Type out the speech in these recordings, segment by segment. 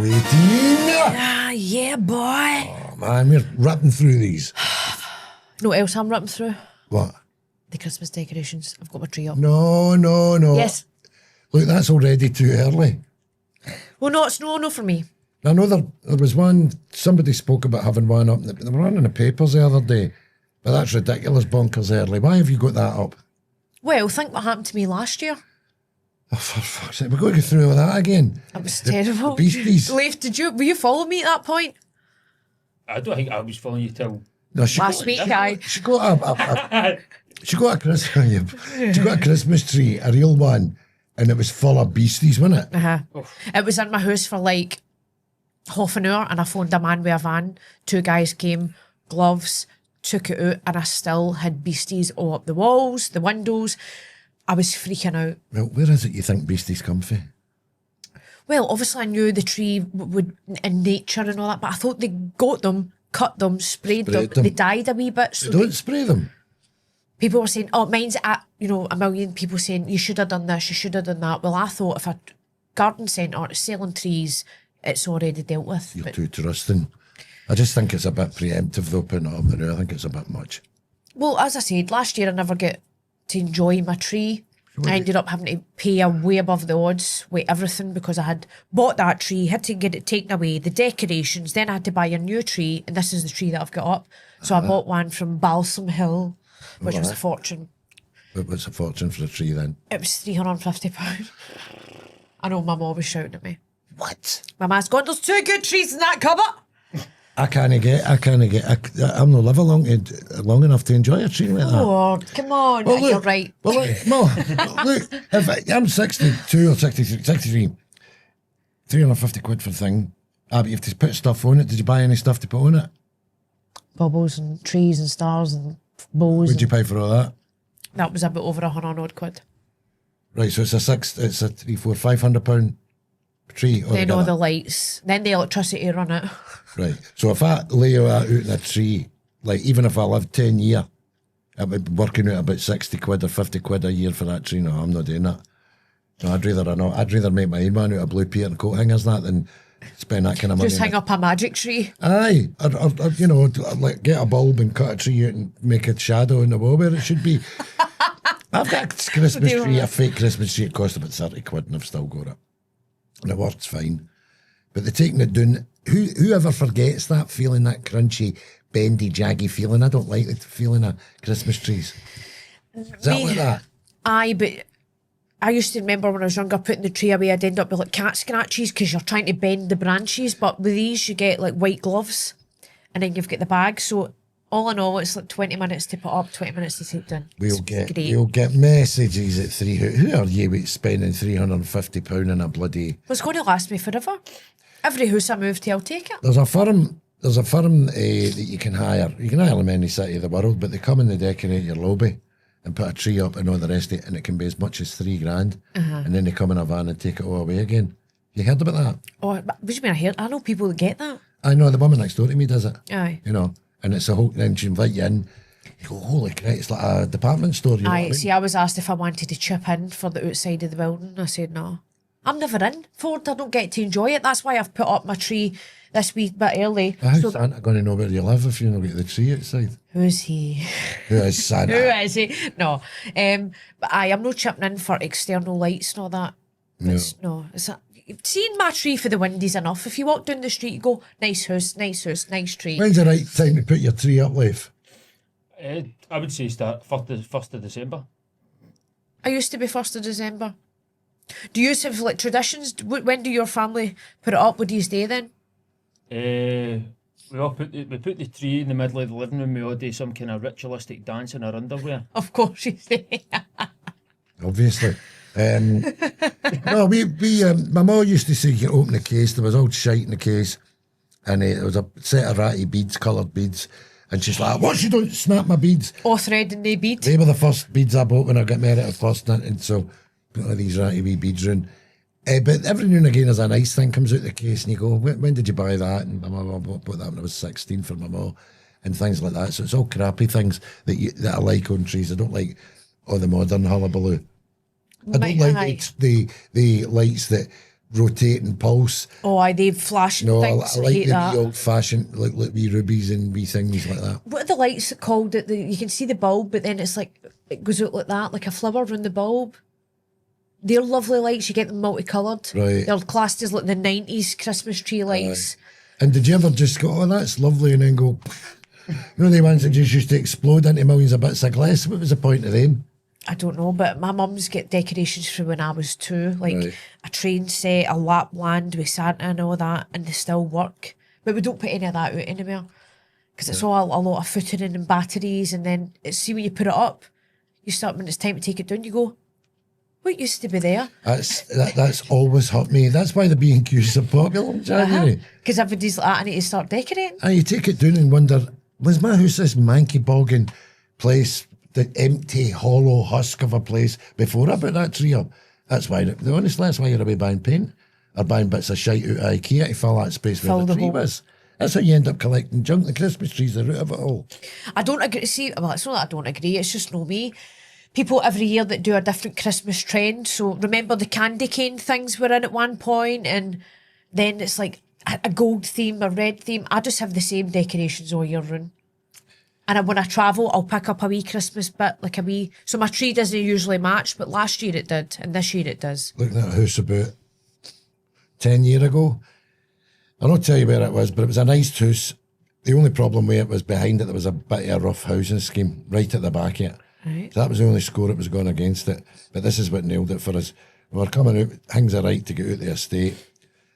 waiting. Yeah, boy. Oh, man, we're ripping through these. You know what else I'm ripping through? What? The Christmas decorations. I've got my tree up. No. Yes. Look, that's already too early. Well, no, it's no for me. I know there was one, somebody spoke about having one up, they were on in the papers the other day, but that's ridiculous, bonkers early. Why have you got that up? Well, think what happened to me last year. Oh, for fuck's sake, we're going to go through all that again. It was terrible. The beasties. Leif, were you following me at that point? I don't think I was following you till No, last week, guy. She got a Christmas tree, a real one, and it was full of beasties, wasn't it? It was in my house for like half an hour, and I phoned a man with a van. 2 guys came, gloves, took it out, and I still had beasties all up the walls, the windows. I was freaking out. Well, where is it you think beasties come from? Well, obviously I knew the tree would in nature and all that, but I thought they got them, cut them, sprayed them. They died a wee bit. So Don't spray them. people were saying, oh, mine's at, a million people saying, you should have done this, you should have done that. Well, I thought if a garden centre is selling trees, it's already dealt with. You're too trusting. I just think it's a bit preemptive though, putting it up there. I think it's a bit much. Well, as I said, last year I never get to enjoy my tree. I ended up having to pay a way above the odds with everything because I had bought that tree, had to get it taken away, the decorations, then I had to buy a new tree, and this is the tree that I've got up. So I bought one from Balsam Hill, which was a fortune. What's a fortune for a tree then? It was £350. I know my mum was shouting at me. What? My ma's gone, there's 2 good trees in that cupboard. I'm not living long enough to enjoy a tree like that. Oh, come on. Well, You're right. Well, look, if I'm 62 or 63, 350 quid for the thing. But you have to put stuff on it. Did you buy any stuff to put on it? Bubbles and trees and stars and bows. What did you pay for all that? That was about over 100 odd quid. Right, so it's a £500 tree. Then all the lights, then the electricity run it. Right, so if I lay that out in a tree, like even if I lived 10 years, I would be working out about 60 quid or 50 quid a year for that tree. No, I'm not doing that. No, I'd rather make my own one out of blue paint and coat hangers than spend that kind of money. Just hang up a magic tree. Aye, or like get a bulb and cut a tree out and make a shadow in the wall where it should be. I've got a Christmas tree, a fake Christmas tree. It cost about 30 quid and I've still got it. And it works fine. But they're taking it down. Whoever forgets that feeling, that crunchy, bendy, jaggy feeling? I don't like the feeling of Christmas trees. Is that like that? Aye, but I used to remember when I was younger putting the tree away, I'd end up with like cat scratches because you're trying to bend the branches. But with these, you get like white gloves and then you've got the bag. So all in all, it's like 20 minutes to put up, 20 minutes to take down. We'll get messages at 3. Who are you with spending £350 on a bloody... Well, it's going to last me forever. Every house I move to, I'll take it. There's a firm that you can hire. You can hire them in any city of the world, but they come and they decorate your lobby and put a tree up and all the rest of it, and it can be as much as $3,000. And then they come in a van and take it all away again. You heard about that? Oh, what do you mean I know people that get that. I know, the woman next door to me does it. Aye. And it's a whole, then she invite you in. You go, holy crap, it's like a department store. You know what I mean? See, I was asked if I wanted to chip in for the outside of the building. I said no. I'm never in Ford. I don't get to enjoy it. That's why I've put up my tree this wee bit early. How's Santa going to know where you live if you don't get the tree outside? Who is he? Who is Santa? Who is he? No. But I am not chipping in for external lights and all that. Seeing my tree for the wind is enough. If you walk down the street, you go, nice house, nice tree. When's the right time to put your tree up, Leif? I would say start 1st of December. I used to be 1st of December. Do you have like traditions? When do your family put it up? What do you stay then? We put the tree in the middle of the living room. We all do some kind of ritualistic dance in our underwear. Of course you say. Obviously. No, my mum used to say you open the case, there was old shite in the case, and it was a set of ratty beads, coloured beads, and she's like, what you don't snap my beads? Oh, thread and they bead. They were the first beads I bought when I got married at first, and so put all these ratty wee beads in. But every now and again there's a nice thing comes out the case and you go, when did you buy that? And my mum bought that when I was 16 for my mum, and things like that. So it's all crappy things that I like on trees. I don't like all the modern hullabaloo. I don't like the lights that rotating pulse. Oh, aye, they flash No, I things. I like hate the that. wee old-fashioned, like wee rubies and wee things like that. What are the lights called? That you can see the bulb, but then it's like it goes out like that, like a flower around the bulb. They're lovely lights. You get them multicoloured. Right. They're classed as like the 90s Christmas tree lights. And did you ever just go, oh, that's lovely, and then go, you know, the ones that just used to explode into millions of bits of glass? What was the point of them? I don't know, but my mum's get decorations from when I was 2, like Right. a train set, a Lapland with Santa and all that, and they still work. But we don't put any of that out anymore because it's all a lot of footering and batteries. And then see when you put it up, you start when it's time to take it down. You go, what used to be there? That's always hurt me. That's why the B&Q is so popular in January. Because everybody's like, I need to start decorating. And you take it down and wonder, was my house this manky bogging place, the empty, hollow husk of a place before I put that tree up? That's why, honestly, that's why you're away buying paint or buying bits of shite out of IKEA to fill that space where Fill the the tree hole. was. That's how you end up collecting junk. The Christmas trees are out of it all. I don't agree. See, well, it's not that I don't agree. It's just no me. People every year that do a different Christmas trend. So remember the candy cane things were in at one point, and then it's like a gold theme, a red theme. I just have the same decorations all year round. And when I travel, I'll pick up a wee Christmas bit, like a wee. So my tree doesn't usually match, but last year it did, and this year it does. Look at that house about 10 years ago. I'll not tell you where it was, but it was a nice house. The only problem with it was behind it, there was a bit of a rough housing scheme right at the back of it. Right. So that was the only score that was going against it. But this is what nailed it for us. We were coming out, things are right to get out the estate,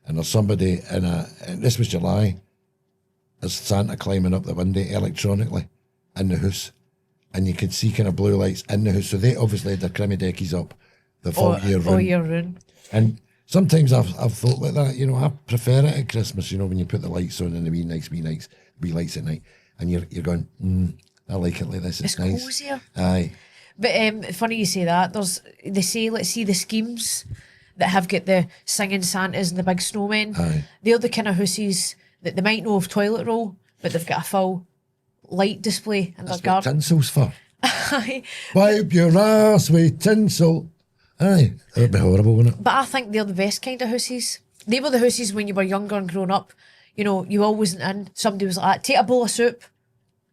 and there's somebody and this was July, there's Santa climbing up the window electronically in the house. And you could see kind of blue lights in the house. So they obviously had their crimmy deckies up the full year round. All year round. And sometimes I've thought like that, you know, I prefer it at Christmas, you know, when you put the lights on and the wee lights at night, and you're going, I like it like this, it's nice. Cozier. Aye. But funny you say that. They say, let's see the schemes that have got the singing Santas and the big snowmen. Aye. They're the kind of houses that they might know of toilet roll, but they've got a full light display in their That's what garden. tinsel's for. Aye. Wipe your ass with tinsel. Aye. That would be horrible, wouldn't it? But I think they're the best kind of houses. They were the houses when you were younger and growing up. You know, you always went in, somebody was like, take a bowl of soup,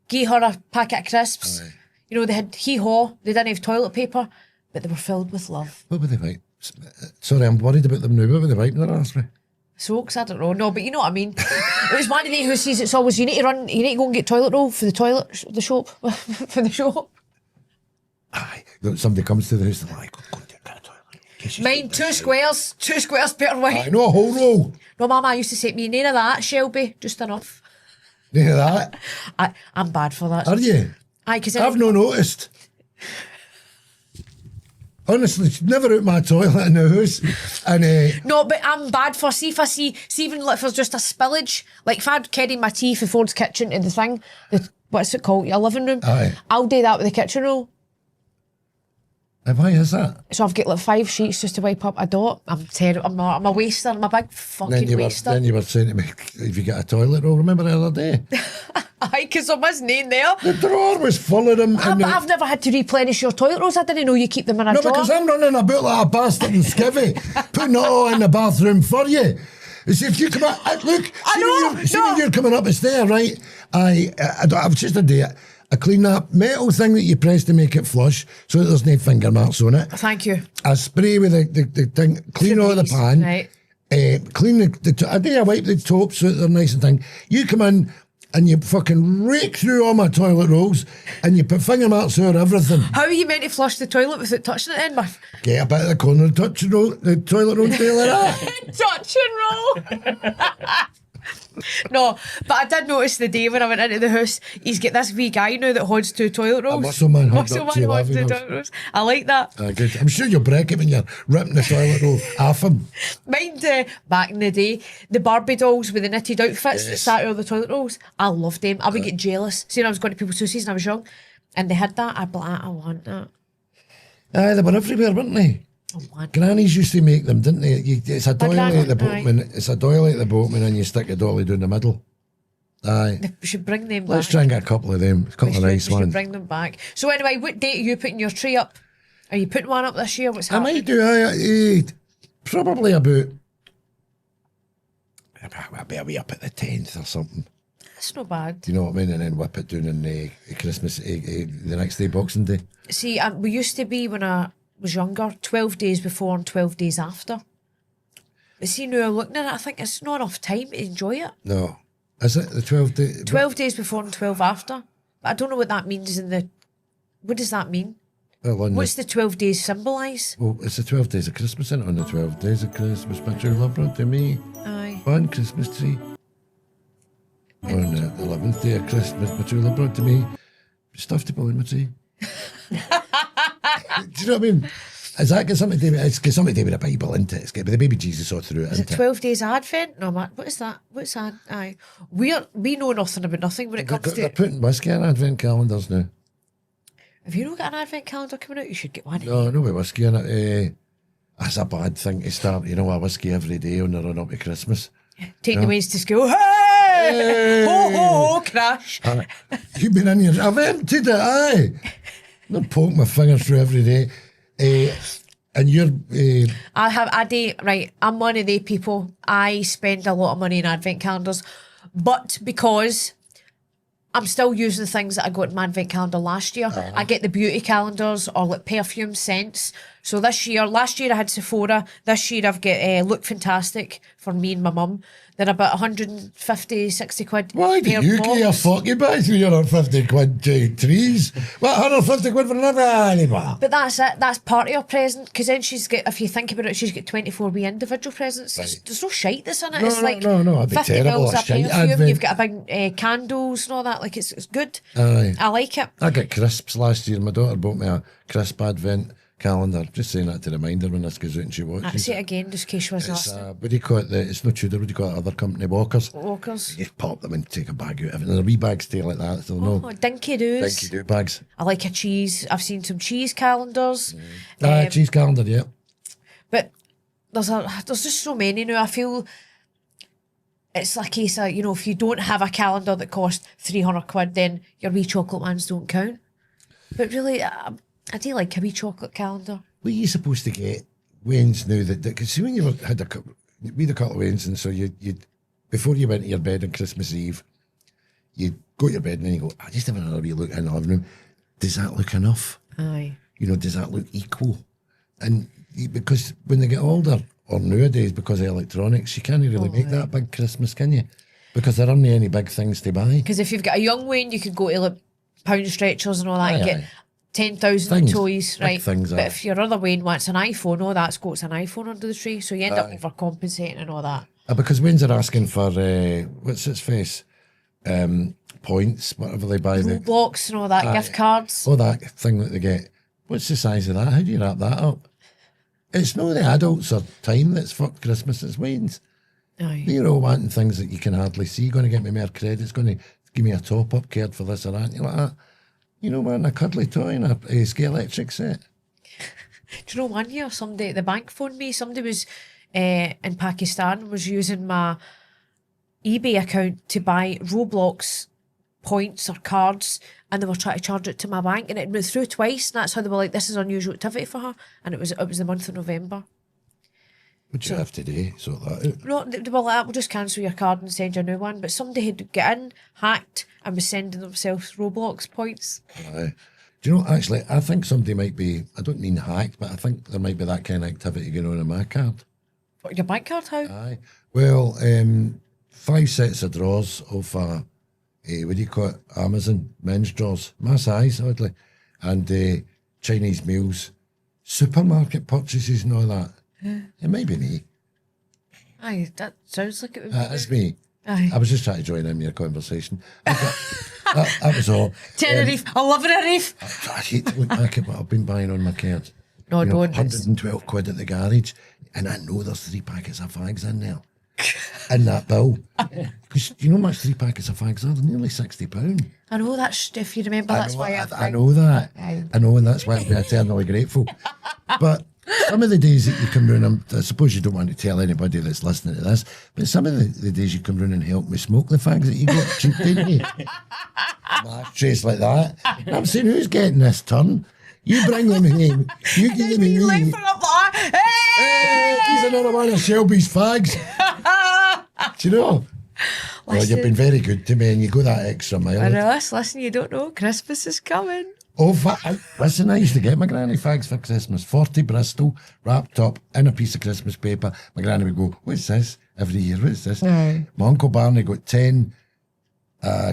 give her a packet of crisps. Aye. You know, they had hee-haw, they didn't have toilet paper, but they were filled with love. What would they wipe? Sorry, I'm worried about them now. What would they wipe their ass with? Soaks, I don't know. No, but you know what I mean. It was one of the houses, it's always, you need to go and get toilet roll for the toilet, the shop, for the shop. Aye. Look, somebody comes to the house and they're like, go and get a toilet. In case you Mine, slip this two squares better out. way. Aye, no, a whole roll. No, Mama used to say to me, none of that, Shelby, just enough. Near that. I'm bad for that. Are you? Aye, because I've no noticed. Honestly, it's never out my toilet in the house. And No, but I'm bad for, see if I see even if there's just a spillage, like if I'd carried my tea from Ford's kitchen to the thing, what's it called, your living room, Aye. I'll do that with the kitchen roll. why is that? So I've got like 5 sheets just to wipe up a dot. I'm terrible. I'm a waster. I'm a big fucking waster. Then you were saying to me, if you get a toilet roll, remember the other day? Aye, because there wasn't in there. The drawer was full of them. But I've never had to replenish your toilet rolls. I didn't know you keep them in a No, drawer. because I'm running about like a bastard and skivvy, putting it all in the bathroom for you. You see, if you come out, look, when you're coming up the stair, right? I was just a day. I clean that metal thing that you press to make it flush so that there's no finger marks on it. Thank you. I spray with the thing, clean all the pan. Right. Clean I do I wipe the top so that they're nice and thing. You come in and you fucking rake through all my toilet rolls and you put finger marks over everything. How are you meant to flush the toilet without touching it then, Muff? Get a bit of the corner of the toilet roll tail like that. Touch and roll. No, but I did notice the day when I went into the house, he's got this wee guy now that holds 2 toilet rolls. A muscle man hooked Muscle up to man your holds 2 living toilet rolls. I like that. Good. I'm sure you'll break it when you're ripping the toilet roll off him. Mind back in the day, the Barbie dolls with the knitted outfits that sat out of the toilet rolls. I loved them. I would get jealous. See, when I was going to people's houses and I was young, and they had that, I'd be like, I want that. Aye, they were everywhere, weren't they? I want Grannies used to make them, didn't they? It's a doily granny, at the aye. boatman. It's a doily at the boatman, and you stick a dolly down the middle. Aye. We should bring them Let's back. try and get a couple of them. A couple of nice We should ones. bring them back. So anyway, what date are you putting your tree up? Are you putting one up this year? What's I happening? might do. Probably about I better be up at the 10th or something. That's not bad. Do you know what I mean? And then whip it down on Christmas, the next day, Boxing Day. See, we used to be, when I was younger, 12 days before and 12 days after. But see, now I'm looking at it, I think it's not enough time to enjoy it. No. Is it the 12 day? 12 days before and 12 after. But I don't know what that means what does that mean? Well, What's the 12 days symbolise? Well, it's the 12 days of Christmas, isn't it? On the 12 days of Christmas, my true love brought to me Aye. one Christmas tree. On the 11th day of Christmas, my true love brought to me stuff to put in my tree. Do you know what I mean? Is that got something to do with, it's got something to do with the Bible, isn't it? It's got the baby Jesus all through it, Is it isn't it? 12 days Advent? No, man, what is that? What's that? Aye. We know nothing about nothing when it comes They're to... putting whiskey in advent calendars now. Have you not got an Advent calendar coming out? You should get one. No, with whiskey in it. That's a bad thing to start, a whiskey every day on the run up to Christmas. Take the ways to school. Hey! Ho, ho, ho, crash. You've been in here. I've emptied it, aye. Not poke my fingers through every day. And you're... Right, I'm one of the people. I spend a lot of money in Advent calendars, but because I'm still using the things that I got in my Advent calendar last year. I get the beauty calendars or like perfume scents. So last year I had Sephora. This year I've got Look Fantastic for me and my mum. They're about 150, 60 quid. Why do you give a fuck? You buy 350 quid trees. What, 150 quid for another animal? But that's it. That's part of your present. Because then she's got, if you think about it, she's got 24 wee individual presents. Right. There's no shite that's in it. No, It's like no, it'd be 50 terrible. mils A of shite perfume. Advent. You've got a big candles and all that. Like it's good. Aye. I like it. I got crisps last year. My daughter bought me a crisp advent calendar. Just saying that to remind her when this goes out and she I watches. say it again, just in case she wasn't It's, listening. what do you call it? It's no Tudor. What do you call it? Other company, Walkers. Walkers. You just pop them and take a bag out of it. And a wee bag stay like that. So no. Oh, dinky doos. Thank you, do bags. I like a cheese. I've seen some cheese calendars. Cheese calendar, yeah. But there's just so many now. I feel it's a case of, if you don't have a calendar that costs 300 quid, then your wee chocolate ones don't count. But really, I do like a wee chocolate calendar. What are you supposed to get Wayne's now that because see when you had a couple of Wayne's and so you before you went to your bed on Christmas Eve, you go to your bed and then you go, I just have another wee look in the living room. Does that look enough? Aye. Does that look equal? And because when they get older, or nowadays because of electronics, you can't really make that big Christmas, can you? Because there aren't any big things to buy. Because if you've got a young Wayne, you could go to like pound stretchers and all that and get 10,000 toys, big right? things, but if your other Wayne wants an iPhone, that's got an iPhone under the tree, so you end up overcompensating and all that. Because Wayne's are asking for what's its face, points, whatever they buy. Blocks and all that, gift cards. Oh, that thing that they get. What's the size of that? How do you wrap that up? It's not the adults or time that's for Christmas, it's Wayne's. Aye. You're all wanting things that you can hardly see. Going to get me more credit. It's going to give me a top-up card for this or that. You're like, wanting a cuddly toy and a scale electric set. Do you know, one year somebody at the bank phoned me, somebody was in Pakistan, was using my eBay account to buy Roblox points or cards, and they were trying to charge it to my bank, and it went through twice, and that's how they were like, this is unusual activity for her, and it was the month of November. What do you have today? Sort that out. No, they were like, we'll just cancel your card and send you a new one, but somebody had got in, hacked, and was sending themselves Roblox points. Aye. Do you know, actually, I think somebody might be, I don't mean hacked, but I think there might be that kind of activity going on in my card. What, your bank card, how? Aye. Well, 5 sets of drawers of, what do you call it, Amazon men's drawers, my size, oddly, and Chinese meals, supermarket purchases and all that. It might be me. Aye, that sounds like it would be. It's me. Aye. I was just trying to join in your conversation. That was all. Tenerife, I love Tenerife. I hate to look back at what I've been buying on my cards. No, don't. 112 quid at the garage, and I know there's 3 packets of fags in there. In that bill. Because do you know how much 3 packets of fags are? They're nearly £60. I know that's, if you remember, that's why I know that. Aye. I know, and that's why I'm eternally grateful. But some of the days that you come round, I suppose you don't want to tell anybody that's listening to this, but some of the days you come round and help me smoke the fags that you got cheap, didn't you? Ashtrays like that. And I'm saying, who's getting this turn? You bring them in. You give them in. Laughing up there. Hey! Here's another one of Shelby's fags. Do you know? Well, you've been very good to me and you go that extra mile. I know, listen, you don't know, Christmas is coming. Oh, listen, I used to get my granny fags for Christmas. 40 Bristol, wrapped up in a piece of Christmas paper. My granny would go, what's this? Every year, what's this? My Uncle Barney got 10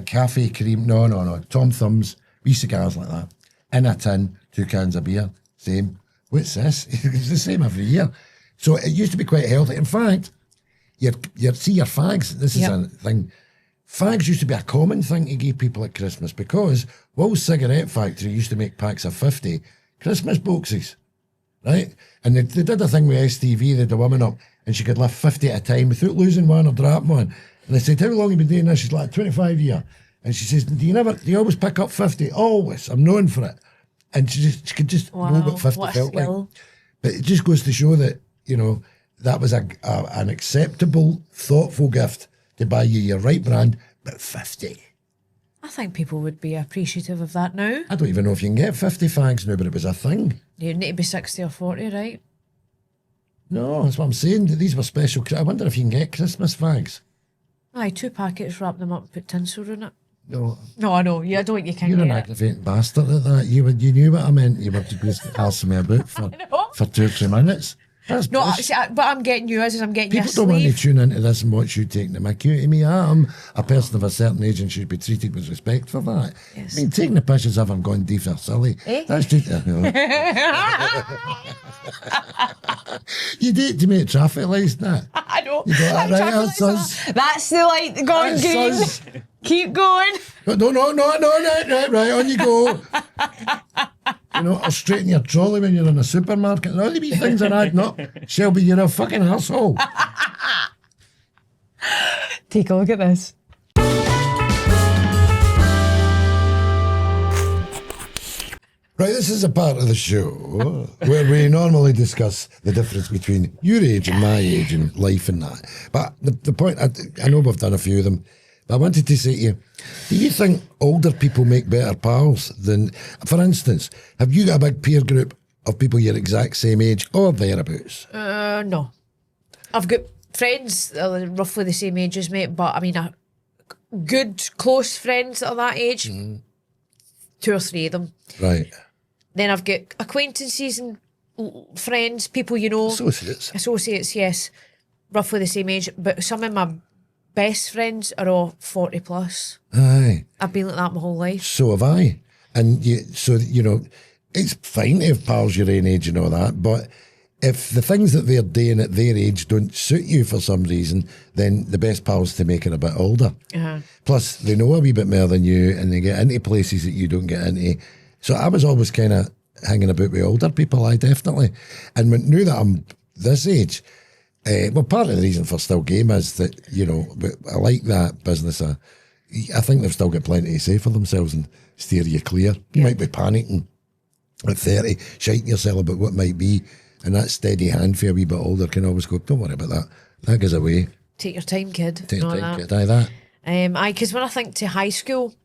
cafe cream, no, Tom Thumbs, wee cigars like that, in a tin, 2 cans of beer, same. What's this? It's the same every year. So it used to be quite healthy. In fact, your fags, this is a thing, fags used to be a common thing to give people at Christmas because Will's Cigarette Factory used to make packs of 50 Christmas boxes, right? And they did a thing with STV, they had a woman up and she could lift 50 at a time without losing one or dropping one. And they said, how long have you been doing this? She's like, 25 years. And she says, do you always pick up 50? Always. I'm known for it. And she could just know what 50 felt like. But it just goes to show that, you know, that was an acceptable, thoughtful gift to buy you your right brand, but 50. I think people would be appreciative of that now. I don't even know if you can get 50 fags now, but it was a thing. You need to be 60 or 40, right? No, that's what I'm saying. These were special. I wonder if you can get Christmas fags. Aye, 2 packets, wrap them up and put tinsel in it. No. No, I know. Yeah, I don't think you can You're get an aggravating bastard at that. You knew what I meant. You were just asking me about for 2 or 3 minutes. That's No, bullshit. but I'm getting you I'm getting People you a don't want to sleeve. tune into this and watch you taking the mickey out of me. I'm a person of a certain age and should be treated with respect for that. Yes. I mean, taking the piss as if I'm going deep or silly. Eh? That's just... You do it to me at traffic lights, that. I know. You got that right, Traffic lights sus. are- That's the light going That's green. sus. Keep going. No, right, on you go. You know, I'll straighten your trolley when you're in a supermarket and all the wee things are adding up. Shelby, you're a fucking asshole. Take a look at this. Right, this is a part of the show where we normally discuss the difference between your age and my age and life and that. But the point, I know we've done a few of them, but I wanted to say to you, do you think older people make better pals than, for instance, have you got a big peer group of people your exact same age or thereabouts? No. I've got friends that are roughly the same age as me, but I mean, good, close friends that are that age, 2 or 3 of them. Right. Then I've got acquaintances and friends, people you know. Associates, yes. Roughly the same age. But some of my best friends are all 40 plus. Aye. I've been like that my whole life. So have I. And you know, it's fine to have pals your own age and all that, but if the things that they're doing at their age don't suit you for some reason, then the best pals to make are a bit older. Plus, they know a wee bit more than you and they get into places that you don't get into. So I was always kind of hanging about with older people, I definitely. And now that I'm this age, well, part of the reason for still game is that, you know, I like that business. I think they've still got plenty to say for themselves and steer you clear. You might be panicking at 30, shiting yourself about what might be, and that steady hand for a wee bit older can always go, don't worry about that. That goes away. Take your time, kid. Take your time, kid. Aye, that. Aye, because when I think to high school,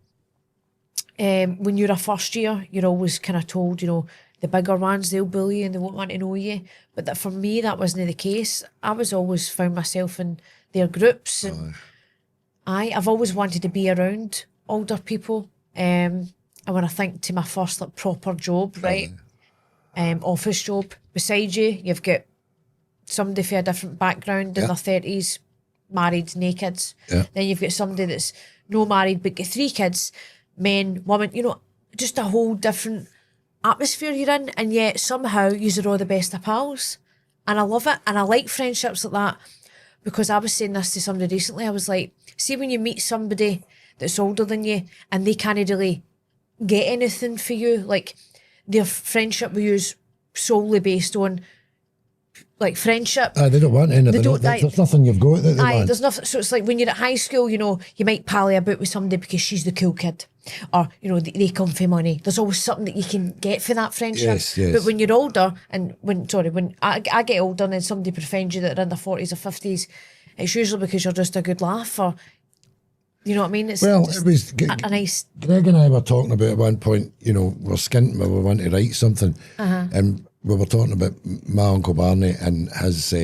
when you're a first year, you're always kind of told, you know, the bigger ones, they'll bully you and they won't want to know you. But that for me, that wasn't the case. I was always found myself in their groups. And I've always wanted to be around older people. And when I think to my first like proper job, right, office job, beside you, you've got somebody from a different background in their 30s, married, no kids. Then you've got somebody that's no married but got 3 kids, men, women, you know, just a whole different atmosphere you're in, and yet somehow you're all the best of pals. And I love it, and I like friendships like that, because I was saying this to somebody recently. I was like, see when you meet somebody that's older than you and they can't really get anything for you, like their friendship with you is solely based on like friendship. They don't want any. There's nothing you've got that they want. There's nothing. So it's like when you're at high school, you know, you might pally about with somebody because she's the cool kid, or you know, they come for money. There's always something that you can get for that friendship. Yes. But when you're older, and when I get older, and then somebody befriends you that are in their 40s or 50s, it's usually because you're just a good laugh, or you know what I mean. It's it was a nice. Greg and I were talking about at one point. You know, we're skint, we want to write something, and we were talking about my Uncle Barney and his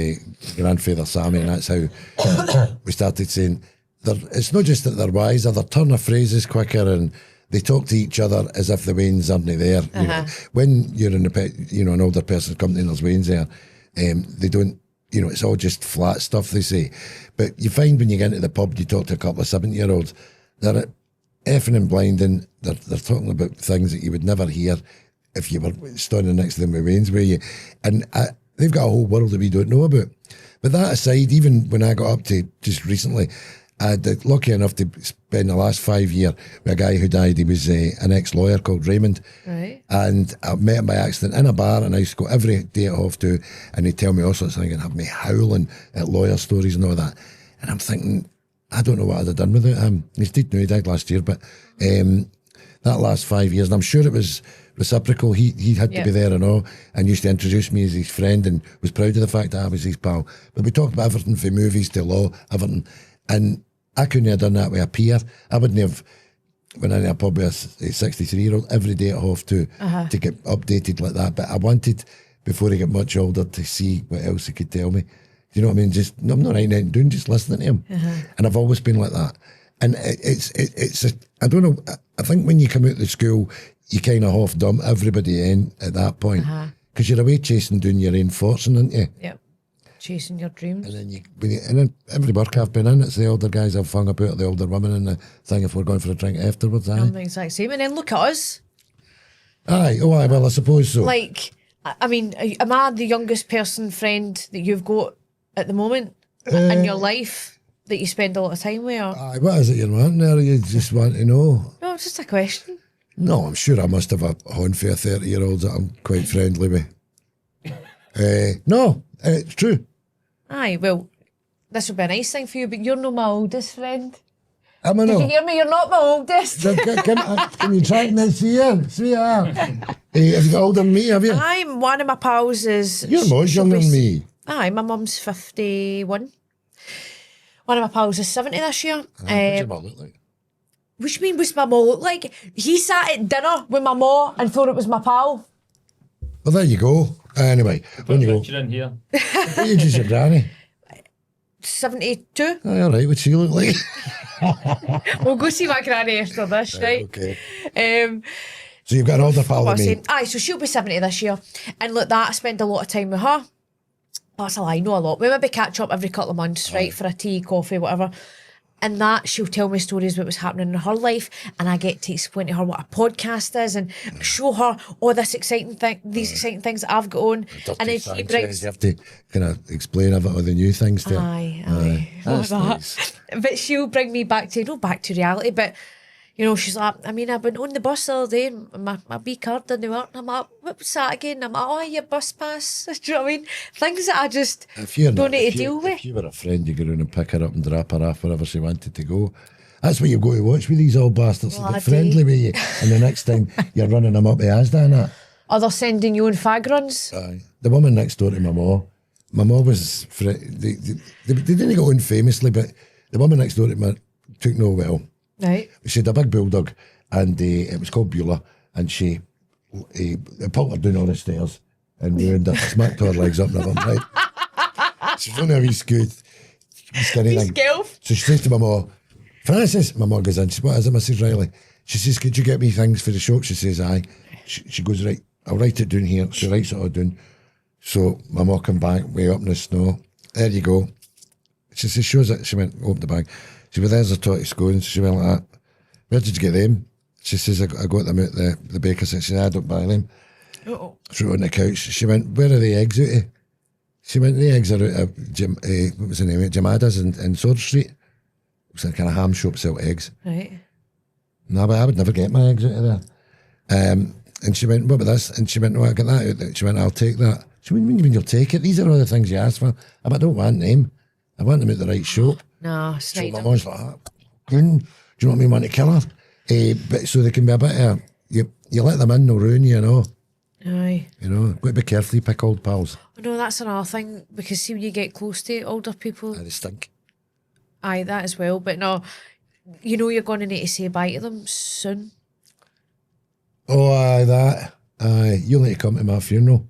grandfather Sammy, and that's how we started saying, it's not just that they're wiser, their turn of phrases quicker, and they talk to each other as if the wains aren't there. You know, when you're in an older person's company and there's wains there, they don't, it's all just flat stuff they say. But you find when you get into the pub, you talk to a couple of 70-year-olds, they're effing and blinding, they're talking about things that you would never hear if you were standing next to them with wains with you. And they've got a whole world that we don't know about. But that aside, even when I got up to just recently, I'd lucky enough to spend the last 5 years with a guy who died. He was an ex-lawyer called Raymond. Right. And I met him by accident in a bar, and I used to go every day at half two, and he'd tell me all sorts of things and have me howling at lawyer stories and all that. And I'm thinking, I don't know what I'd have done without him. He died last year, but that last 5 years, and I'm sure it was reciprocal. He had to be there and all, and used to introduce me as his friend and was proud of the fact that I was his pal. But we talked about everything from movies to law, everything. And I couldn't have done that with a peer. I wouldn't have went in a pub with a 63-year-old every day at half two to get updated like that. But I wanted, before he got much older, to see what else he could tell me. You know what I mean? Just, I'm not writing anything doing, just listening to him. And I've always been like that. And I don't know, I think when you come out of school, you kind of half dump everybody in at that point. Because you're away chasing doing your own fortune, aren't you? Yep. Chasing your dreams. And then and then every work I've been in, it's the older guys I've hung about, the older women, and the thing if we're going for a drink afterwards. I'm the exact same. And then look at us. Aye, well, I suppose so. Like, I mean, am I the youngest friend that you've got at the moment in your life that you spend a lot of time with? Or? Aye, what is it you're wanting there? You just want to know? No, it's just a question. No, I'm sure I must have a handful of 30-year-olds that I'm quite friendly with. No, it's true. Aye, well, this would be a nice thing for you, but you're not my oldest friend. Am I Did not? you hear me? You're not my oldest. So can you try and see her? Have you got older than me, have you? I'm one of my pals is... You're much younger than me. Aye, my mum's 51. One of my pals is 70 this year. What's your mum look like? What do you mean, what's my mum look like? He sat at dinner with my ma and thought it was my pal. Well, there you go. Anyway, when you go... Picture in here. What age is your granny? 72. Aye, all right, what's she look like? We'll go see my granny after this, right? Okay. So you've got an older pal than me. Aye, so she'll be 70 this year. And look, that I spend a lot of time with her. That's a lie, I know a lot. We maybe catch up every couple of months, right, for a tea, coffee, whatever. And that, she'll tell me stories about what's happening in her life, and I get to explain to her what a podcast is and show her all these exciting things that I've got on. And then she brings... You have to kind of explain all the new things to her. Aye. That's All that. nice. But she'll bring me back to reality, but... You know, she's like, I mean, I've been on the bus the other day and my B card didn't work. And I'm like, what was that again? I'm like, oh, your bus pass. Do you know what I mean? Things that I just don't need to deal with. If you were a friend, you go around and pick her up and drop her off wherever she wanted to go. That's what you've got to watch with these old bastards. They get friendly with you. And the next time you're running them up the Asda and that. Or they're sending you on fag runs. Aye. The woman next door to my ma was, they didn't go on famously, but the woman next door to me took no well. Right. She had a big bulldog, and it was called Beulah, and she pulled her down all the stairs and ruined her, smacked her legs up and everything, right? She's only a wee scoot, skinny thing. So she says to my mum, Francis, my mum goes in, she says, what is it, Mrs. Riley? She says, could you get me things for the shop? She says, aye. She goes, right, I'll write it down here. She writes it all down. So my mum come back, way up in the snow. There you go. She says, shows it. She went, open the bag. She went, there's a tot of scones. She went like that. Where did you get them? She says, I got them out the baker. She said, I don't buy them. Uh-oh. Threw it on the couch. She went, where are the eggs out of? She went, the eggs are out of what was the name? Jamada's in Sword Street. It was a kind of ham shop, sell eggs. Right. No, but I would never get my eggs out of there. And she went, what about this? And she went, no, I got that out there. She went, I'll take that. She went, what do you mean you'll take it? These are all the things you asked for. I don't want them. I want them at the right shop. No, So my mum's like, do you know what I mean, want to kill her? But so they can be a bit of, you let them in, they'll ruin you, you know. Aye. You know, got to be careful, you pick old pals. No, that's another thing, because see when you get close to older people... They stink. Aye, that as well, but no, you know you're going to need to say bye to them soon. Oh, aye, that. Aye, you'll need to come to my funeral.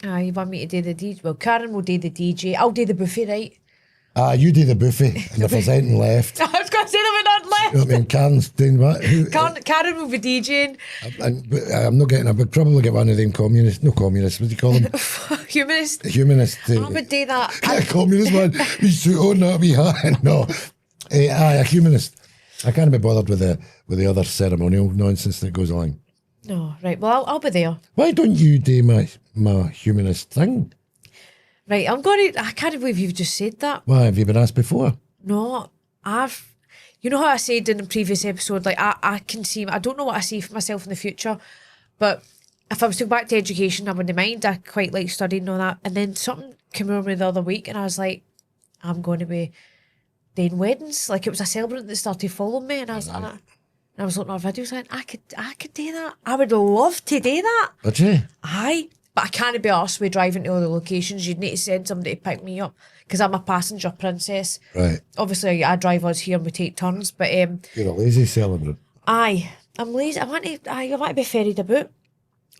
You want me to do the DJ? Well, Karen will do the DJ. I'll do the buffet, right? You do the buffet, and if there's anything left... I was going to say there were none left. You know what I mean? Karen's doing what? Karen will be DJing. I'm not getting... I would probably get one of them communists. No communists, what do you call them? Humanist. Humanist. I would do that. A communist one. We suit on that wee hat. No. A humanist. I can't be bothered with the other ceremonial nonsense that goes on. No, right. Well, I'll be there. Why don't you do my humanist thing? Right, I can't believe you've just said that. Why, have you been asked before? No, you know how I said in the previous episode, like, I can see, I don't know what I see for myself in the future, but if I was to go back to education, I wouldn't mind. I quite like studying and all that. And then something came over me the other week, and I was like, I'm going to be doing weddings. Like, it was a celebrant that started following me, and I was like, and I was looking at our videos, and I could do that. I would love to do that. Would you? Aye. But I can't be arsed with driving to all the locations. You'd need to send somebody to pick me up because I'm a passenger princess. Right. Obviously, I drive us here and we take turns. But you're a lazy celebrant. Aye, I'm lazy. I want to be ferried about.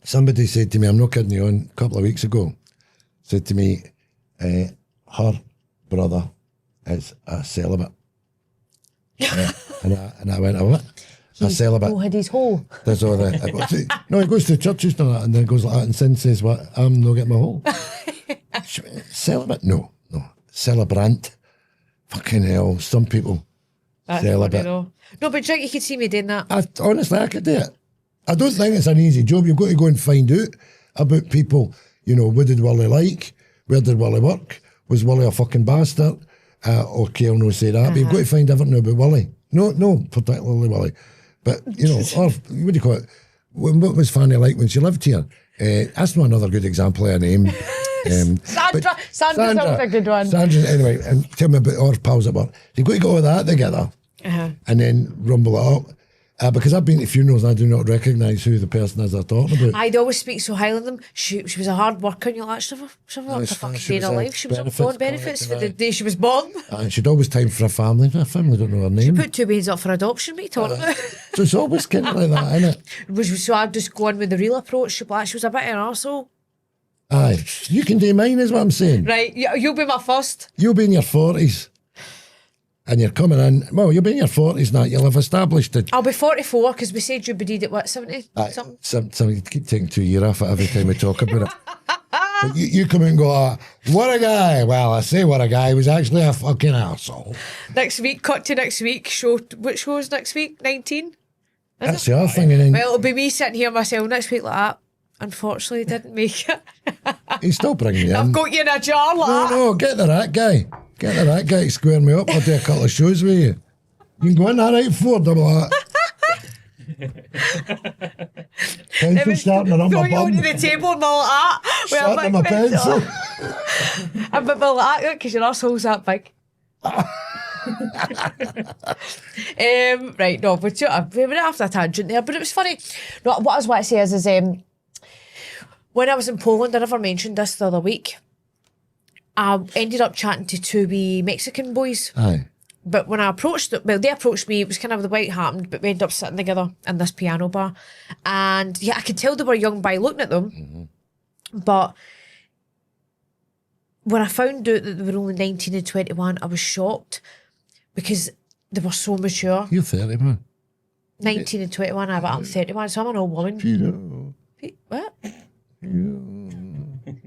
Somebody said to me, I'm not kidding you, on a couple of weeks ago, said to me, her brother is a celibate. And I went, what? A celibate. Oh, had his hole. That's all that. No, he goes to churches and then goes like that and sin says, what? I'm not getting my hole. Celibate? No. Celebrant. Fucking hell. Some people. That's celibate. No, but do you think you could see me doing that? Honestly, I could do it. I don't think it's an easy job. You've got to go and find out about people. You know, what did Willie like? Where did Willie work? Was Willie a fucking bastard? Or Kale no say that. But you've got to find everything about Willie. No, particularly Willie. But, you know, or, what do you call it? What was Fanny like when she lived here? That's not another good example of a name. Sandra sounds a good one. Sandra, anyway, and tell me about our pals at work. You've got to get all that together and then rumble it up. Because I've been to funerals and I do not recognise who the person is they're talking about. I'd always speak so highly of them. She was a hard worker and you're like, she never worked a fucking day in her life. She was on benefits for the day she was born. And she'd always time for a family. Her family don't know her name. She put 2 babies up for adoption, what are you talking about? So it's always kind of like that, isn't it? So I'd just go on with the real approach. She was a bit of an arsehole. Aye. You can do mine is what I'm saying. Right, you'll be my first. You'll be in your 40s. And you're coming in, well, you'll be in your 40s now, you'll have established it. I'll be 44 because we said you'd be dead at what, 70? Something keep taking 2 years off it every time we talk about it. But you come in and go, what a guy. Well, I say what a guy, he was actually a fucking arsehole. Next week, cut to next week, which show's next week? 19? That's the other thing. And then, well, it'll be me sitting here myself next week like that. Unfortunately, didn't make it. He's still bringing you in. I've got you in a jar like that. No, get the rat guy. Get the rat guy to square me up. I'll do a couple of shows with you. You can go in, all right, Ford, I'm like that. Pencil starting on my bum. Throw you onto the table and all like that. Starting on my pencil. I'm a bit like that because your arsehole's that big. Right, no, but we went after a tangent there, but it was funny. No, what I was want to say is when I was in Poland, I never mentioned this the other week, I ended up chatting to 2 wee Mexican boys. Aye. But when I approached them, well, they approached me, it was kind of the way it happened, but we ended up sitting together in this piano bar. And yeah, I could tell they were young by looking at them. Mm-hmm. But when I found out that they were only 19 and 21, I was shocked because they were so mature. You're 30, man. 19 and 21, but I'm 31, so I'm an old woman. What?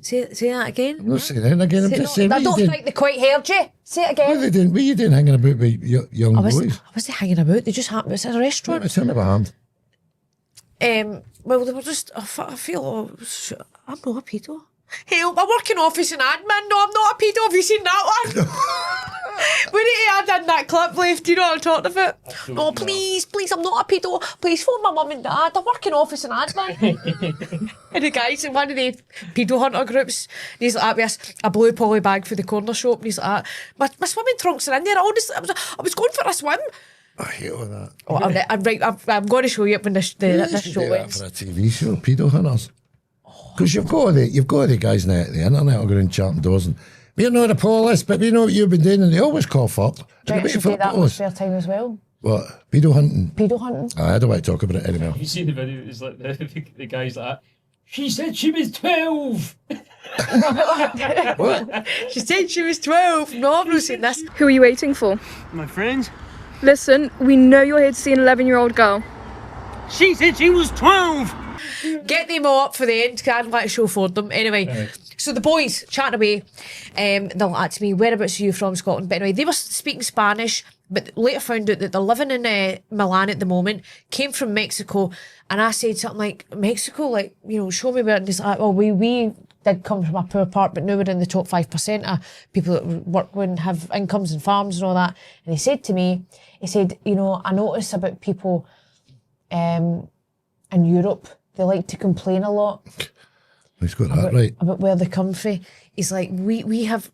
Say that again. I'm not saying that again. I'm just saying. I don't think they quite heard you. Say it again. What are you doing hanging about with young boys? I wasn't hanging about. They just happened. It's a restaurant. Tell me what happened. Well, they were just. I feel. I'm not a pedo. Help! I work in office and admin. No, I'm not a pedo. Have you seen that one? We need to add in that clip, Leif. Do you know what I'm talking about? No, please, I'm not a pedo. Please phone my mum and dad. I work in office and admin. And the guy's in one of the pedo hunter groups. And he's like that with a blue poly bag for the corner shop. And he's like that. My swimming trunks are in there. I was going for a swim. I hate all that. Oh, I'm going to show you when this show ends. For a TV show, pedo hunters. Because you've got the guys now at the internet are going chatting doors and we're not the police, but we know what you've been doing, and they always cough up. Right, I should do that in my spare time as well. What? Pedo hunting? Pedo hunting? I don't want to talk about it anymore. You see the video, it's like the guy's like that. She said she was 12. What? She said she was 12. No, I've not seen this. Who are you waiting for? My friends. Listen, we know you're here to see an 11-year-old girl. She said she was 12. Get them all up for the end, because I'd like to show Ford them. Anyway, so the boys chatting away, they'll ask me, whereabouts are you from, Scotland? But anyway, they were speaking Spanish, but later found out that they're living in Milan at the moment, came from Mexico, and I said something like, Mexico, like, you know, show me where, and he's like, well, we did come from a poor part, but now we're in the top 5% of people that work and have incomes and farms and all that. And he said to me, he said, you know, I notice about people in Europe, they like to complain a lot. He's got that right. About where they come from. He's like, we have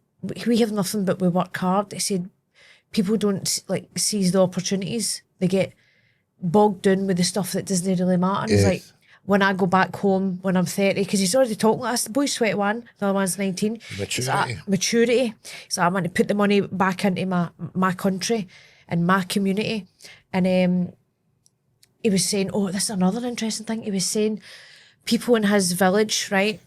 nothing, but we work hard. He said, people don't like seize the opportunities. They get bogged down with the stuff that doesn't really matter. And he's like, when I go back home when I'm 30, because he's already talking like this, the boy's 21, the other one's 19. Maturity. Maturity. So I want to put the money back into my country and my community. And he was saying, oh, this is another interesting thing. He was saying people in his village, right,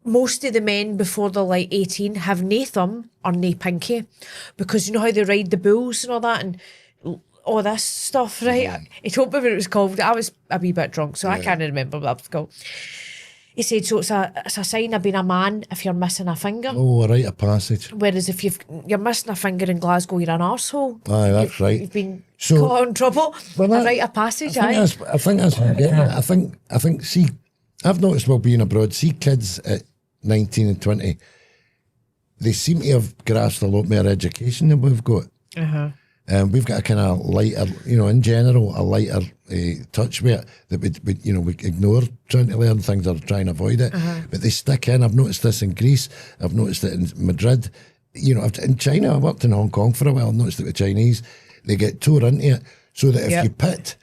most of the men before they're like 18 have nae thumb or nae pinky, because you know how they ride the bulls and all that and all this stuff, right? Yeah. He told me what it was called. I was a wee bit drunk, so I can't remember what it was called. He said, so it's a sign of being a man if you're missing a finger. Oh, a rite of passage. Whereas if you're missing a finger in Glasgow, you're an arsehole. Aye, that's right. You've been caught in trouble. Well, a rite of passage, I think that's what I'm getting at. I think, see, I've noticed while being abroad, see kids at 19 and 20, they seem to have grasped a lot more education than we've got. We've got a kind of lighter, you know, in general, a lighter touch with it that we ignore trying to learn things or try and avoid it. But they stick in. I've noticed this in Greece. I've noticed it in Madrid. You know, in China, I worked in Hong Kong for a while. I've noticed it with Chinese. They get tore into it so that if you pit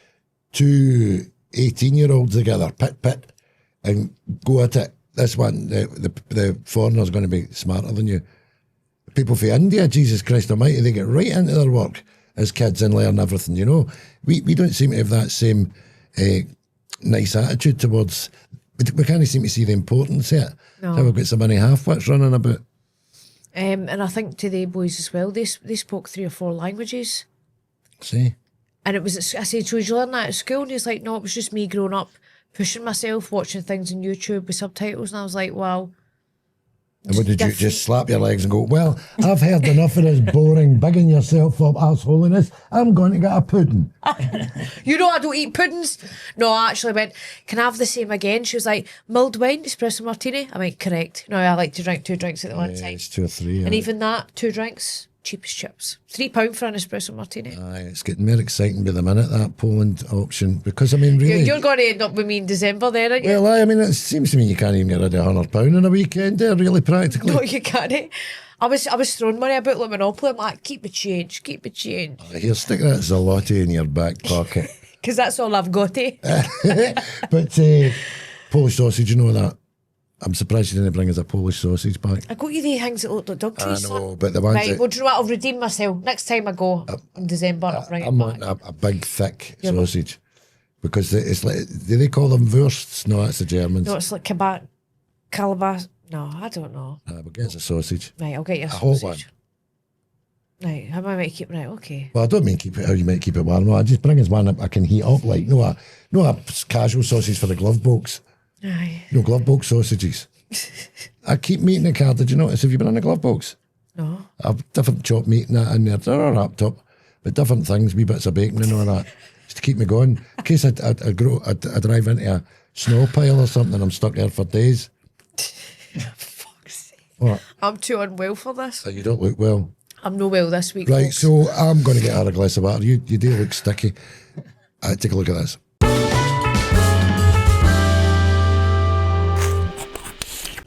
two 18-year-olds together, pit, and go at it, this one, the foreigner's going to be smarter than you. People from India, Jesus Christ almighty, they get right into their work as kids and learn everything, you know. We don't seem to have that same nice attitude towards, we can't seem to see the importance of it. No. So we've got so many half-wits running about. And I think to the boys as well, they spoke 3 or 4 languages. See? And it was, I said, so did you learn that at school? And he's like, no, it was just me growing up, pushing myself, watching things on YouTube with subtitles. And I was like, wow. And what did you just slap your legs and go, well, I've heard enough of this boring, bigging yourself up arseholiness. I'm going to get a pudding. You know I don't eat puddings. No, I actually went, can I have the same again? She was like, mulled wine, espresso martini. I went, correct. No, I like to drink 2 drinks at the one time. It's 2 or 3. And even that, 2 drinks, cheap as chips. £3 for an espresso martini. Aye, it's getting more exciting by the minute, that Poland option. Because, I mean, really... You're going to end up with me in December then, aren't you? Well, I mean, it seems to me you can't even get rid of £100 in a weekend there, really, practically. No, you can't. I was throwing money about like Monopoly. I'm like, keep the change. Here, stick that Zalotti in your back pocket. Because that's all I've got, eh? But Polish sausage, you know that? I'm surprised you didn't bring us a Polish sausage back. I got you the things that look like dog trees. I know, but the ones right, well, do you know what? I'll redeem myself. Next time I go in December, I'll bring it back. I want a big, thick sausage. Because it's like, do they call them wursts? No, that's the Germans. No, it's like calabas. No, I don't know. We'll get us a sausage. Right, I'll get you a sausage. Hot one. Right, how am I meant to keep it? Right, okay. Well, I don't mean keep it how you might keep it warm. No, I just bring us one that I can heat up, like, no a casual sausage for the glove box. Aye. No, glove box sausages. I keep meat in the car. Did you notice? Have you been in a glove box? No. I've different chopped meat in that in there. They're wrapped up, but different things, wee bits of bacon and all that, just to keep me going. In case I drive into a snow pile or something, I'm stuck there for days. Fuck's sake. What? I'm too unwell for this. You don't look well. I'm no well this week. Right, folks. so I'm going to get her a glass of water. You do look sticky. Take a look at this.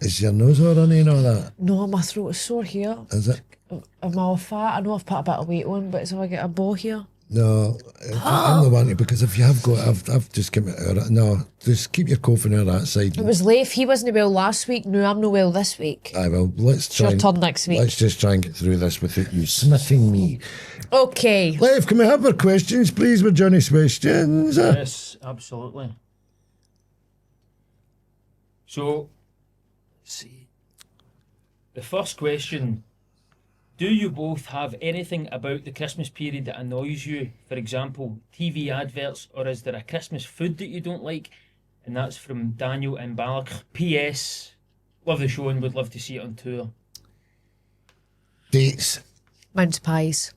Is your nose all runny and all that? No, my throat is sore here. Is it? Am I all fat? I know I've put a bit of weight on, but so I get a ball here. No, I'm the one, because if you have got, I've just come out. No, just keep your coughing out that side. It was Leif. He wasn't well last week. No, I'm no well this week. Aye, well, let's try. It's your turn next week. Let's just try and get through this without you smithing me. Okay. Leif, can we have our questions, please, with Johnny's questions? Yes, absolutely. So, let's see. The first question: do you both have anything about the Christmas period that annoys you? For example, TV adverts, or is there a Christmas food that you don't like? And that's from Daniel and Balak. P.S. Love the show and would love to see it on tour. Dates. Mince pies.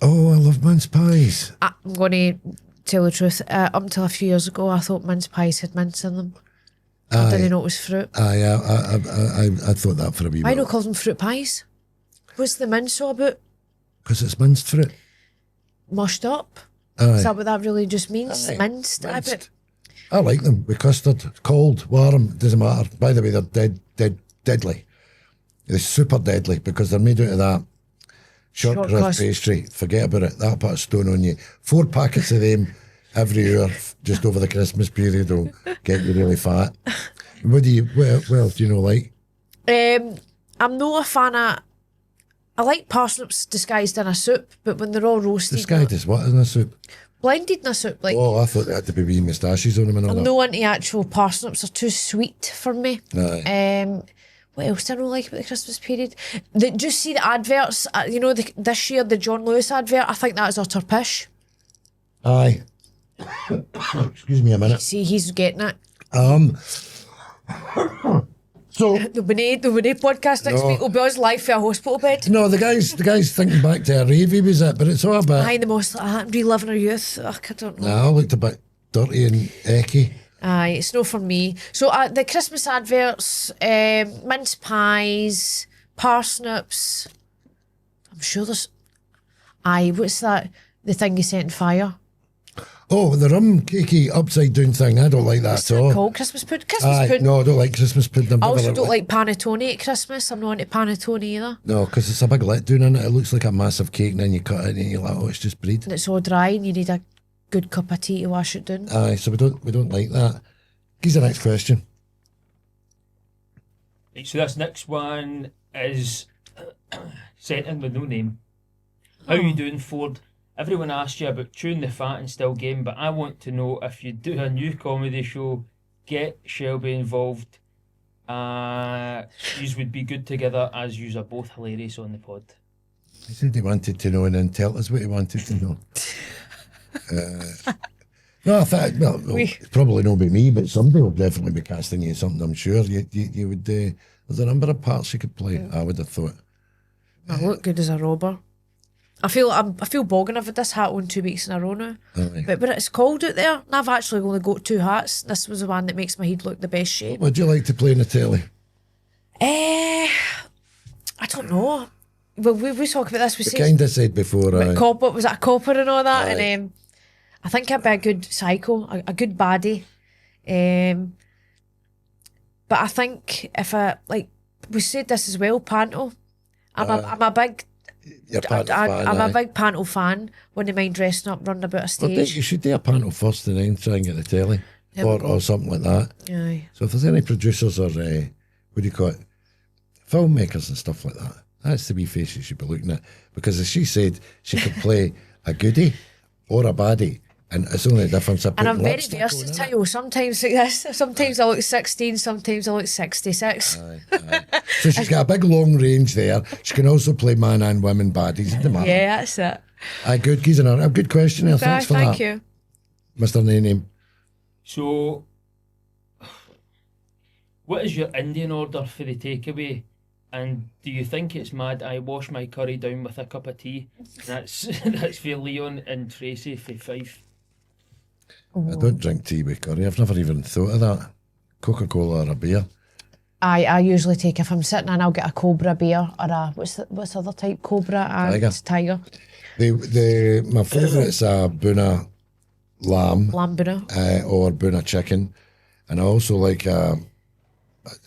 Oh, I love mince pies. I'm going to tell the truth. Up until a few years ago, I thought mince pies had mince in them. I didn't know it was fruit. I thought that for a wee Why bit. not call them fruit pies? What's the mince all about? Because it's minced fruit. Mushed up? Aye. Is that what that really just means? Aye, Minced? minced. I like them with custard, cold, warm, doesn't matter. By the way, they're deadly. They're super deadly because they're made out of that short crust pastry. Forget about it. That'll put a stone on you. 4 packets of them every year just over the Christmas period will get you really fat. What do you, well, do you know like? I'm not a fan of... I like parsnips disguised in a soup, but when they're all roasted... Disguised as what in a soup? Blended in a soup, like... Oh, I thought they had to be wee moustaches on them and all I'm that. not into actual parsnips. They're too sweet for me. Aye. What else do I not like about the Christmas period? Just see the adverts, this year, the John Lewis advert, I think that is utter pish. Aye. Excuse me a minute. See, he's getting it. So There'll be no podcast next week. It'll be us live for a hospital bed. no, the guy's thinking back to a rave he was at, but it's all a bit. Aye, the most reliving our youth. Ugh, I don't know. Nah, I looked a bit dirty and ecky. Aye, it's no for me. So the Christmas adverts, mince pies, parsnips. I'm sure there's. Aye, what's that? The thing you set on fire. Oh, the rum cakey upside down thing. I don't like that What's at that all. called? Christmas pudding. Christmas Aye, pudding. no, I don't like Christmas pudding. I also don't like panettone at Christmas. I'm not into panettone either. No, because it's a big letdown in it. It looks like a massive cake, and then you cut it, and you're like, oh, it's just bread. And it's all dry, and you need a good cup of tea to wash it down. Aye, so we don't like that. Here's the next question. Right, so this next one is sent in with no name. How you doing, Ford? Everyone asked you about Chewin the Fat and Still Game, but I want to know if you do a new comedy show, get Shelby involved. Yous would be good together as yous are both hilarious on the pod. He said he wanted to know and then tell us what he wanted to know. No, I thought, well, it's probably not be me, but somebody will definitely be casting you something, I'm sure. You would, there's a number of parts you could play, I would have thought. I look good as a robber. I feel bogging. I've had this hat on 2 weeks in a row now. Aye. But it's cold out there, and I've actually only got 2 hats. This was the one that makes my head look the best shape. Would you like to play in the telly? I don't know. Well, we talk about this. We You say kind of said before, copper. Was that a copper and all that? Aye. And I think I'd be a good psycho, a good baddie. But I think if we said this as well, panto. I'm a big. you're Panto fan, I'm a aye. big panto fan. Wouldn't mind dressing up, running about a Well, stage. you should do a panel first and then try and get the telly. Or something like that. Aye. So if there's any producers or, what do you call it, filmmakers and stuff like that, that's the wee face you should be looking at. Because as she said, she could play a goodie or a baddie. And it's only a difference of And I'm putting very lipstick on, isn't it? versatile. Sometimes like this. Sometimes I look 16. Sometimes I look 66. Aye. So she's got a big long range there. She can also play man and women baddies. Doesn't matter. Yeah, that's it. Aye, good. Gives a good question there. Thanks for Thank that. you. Mr. Name. So, what is your Indian order for the takeaway? And do you think it's mad I wash my curry down with a cup of tea? That's for Leon and Tracy for Fife. I don't drink tea with curry. I've never even thought of that. Coca-Cola or a beer. I usually take, if I'm sitting and I'll get a Cobra beer or a what's the other type? Cobra and Tiger. My favourite's a Boona lamb. Lamb Boona. Or Boona chicken. And I also like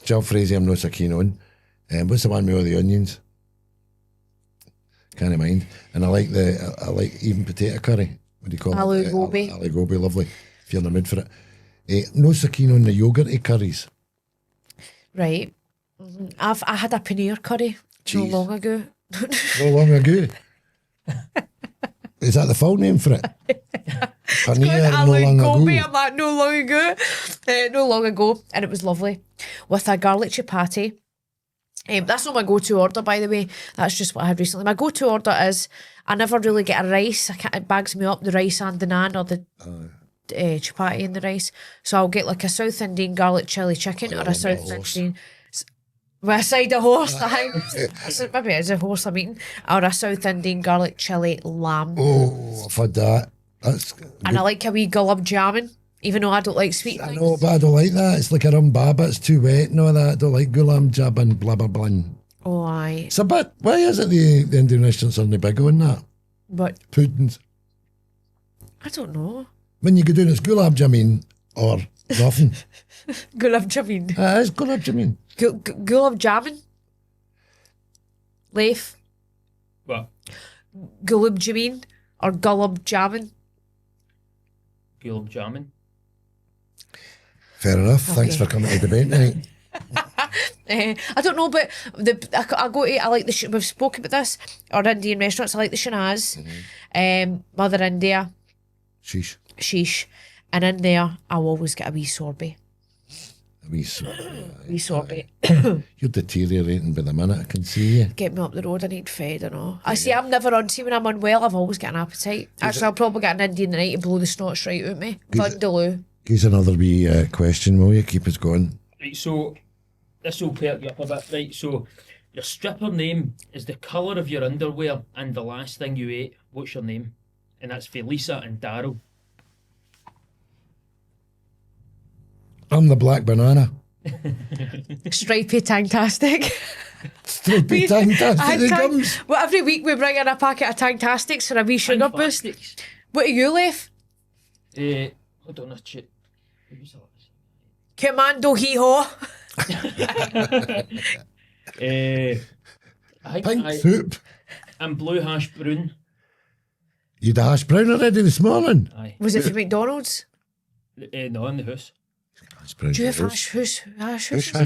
jalfrezi I'm not so keen on. What's the one with all the onions? Can't mind. And I like even potato curry. What do you call Aloo it? gobi. Aloo gobi, lovely. If you're in the mood for it. No so keen on the yogurty curries. Right. I had a paneer curry Jeez. not long ago. No long ago. Is that the full name for it? Paneer no long Gobi, ago. I'm like, no long ago. No long ago. And it was lovely. with a garlic chapati. That's not my go-to order, by the way. That's just what I had recently. My go-to order is I never really get a rice. It bags me up, the rice and the naan, or the chapati and the rice. So I'll get like a South Indian garlic chili chicken or a South Indian with a side of horse. Maybe it's a horse I'm eating, or a South Indian garlic chili lamb. Oh, I've had that. And I like a wee gulab jamun, even though I don't like sweet I things. know, but I don't like that. It's like a rum baba. It's too wet and all that. I don't like gulam jaban, blah, blah, blah. Oh, aye. It's a bit, why is it the Indian restaurants are big on that? But Puddings. I don't know. When you go down, it's gulab jamin or nothing. Gulab jamun. It is gulab jamin. Gulab jamun? Leif? What? Gulab jamun or gulab jamun? Gulab jamun. Fair enough. Thanks for coming to the debate tonight. I don't know, but I go to, I like the, we've spoken about this, or Indian restaurants, I like the Shanaz, Mother India, Sheesh, and in there, I'll always get a wee sorbet. A wee sorbet. Wee sorbet. You're deteriorating by the minute, I can see you. Get me up the road, I need fed and all. I see, I'm never on, see when I'm unwell, I've always got an appetite. Actually, I'll probably get an Indian tonight to blow the snots right out me. Vindaloo. Here's another wee question, will you? Keep us going. Right, so this will perk you up a bit. Right, so your stripper name is the colour of your underwear and the last thing you ate. What's your name? And that's for Lisa and Daryl. I'm the black banana. Stripey Tangtastic. Stripey Tangtastic, the gums. Well, every week we bring in a packet of Tangtastics for a wee sugar boost. What are you, Leif? Hold on a shit. Commando hee-haw. Pink soup. And blue hash brown. You had a hash brown already this morning? Aye. Was it from McDonald's? No, in the house. Hash browns. Do you have hash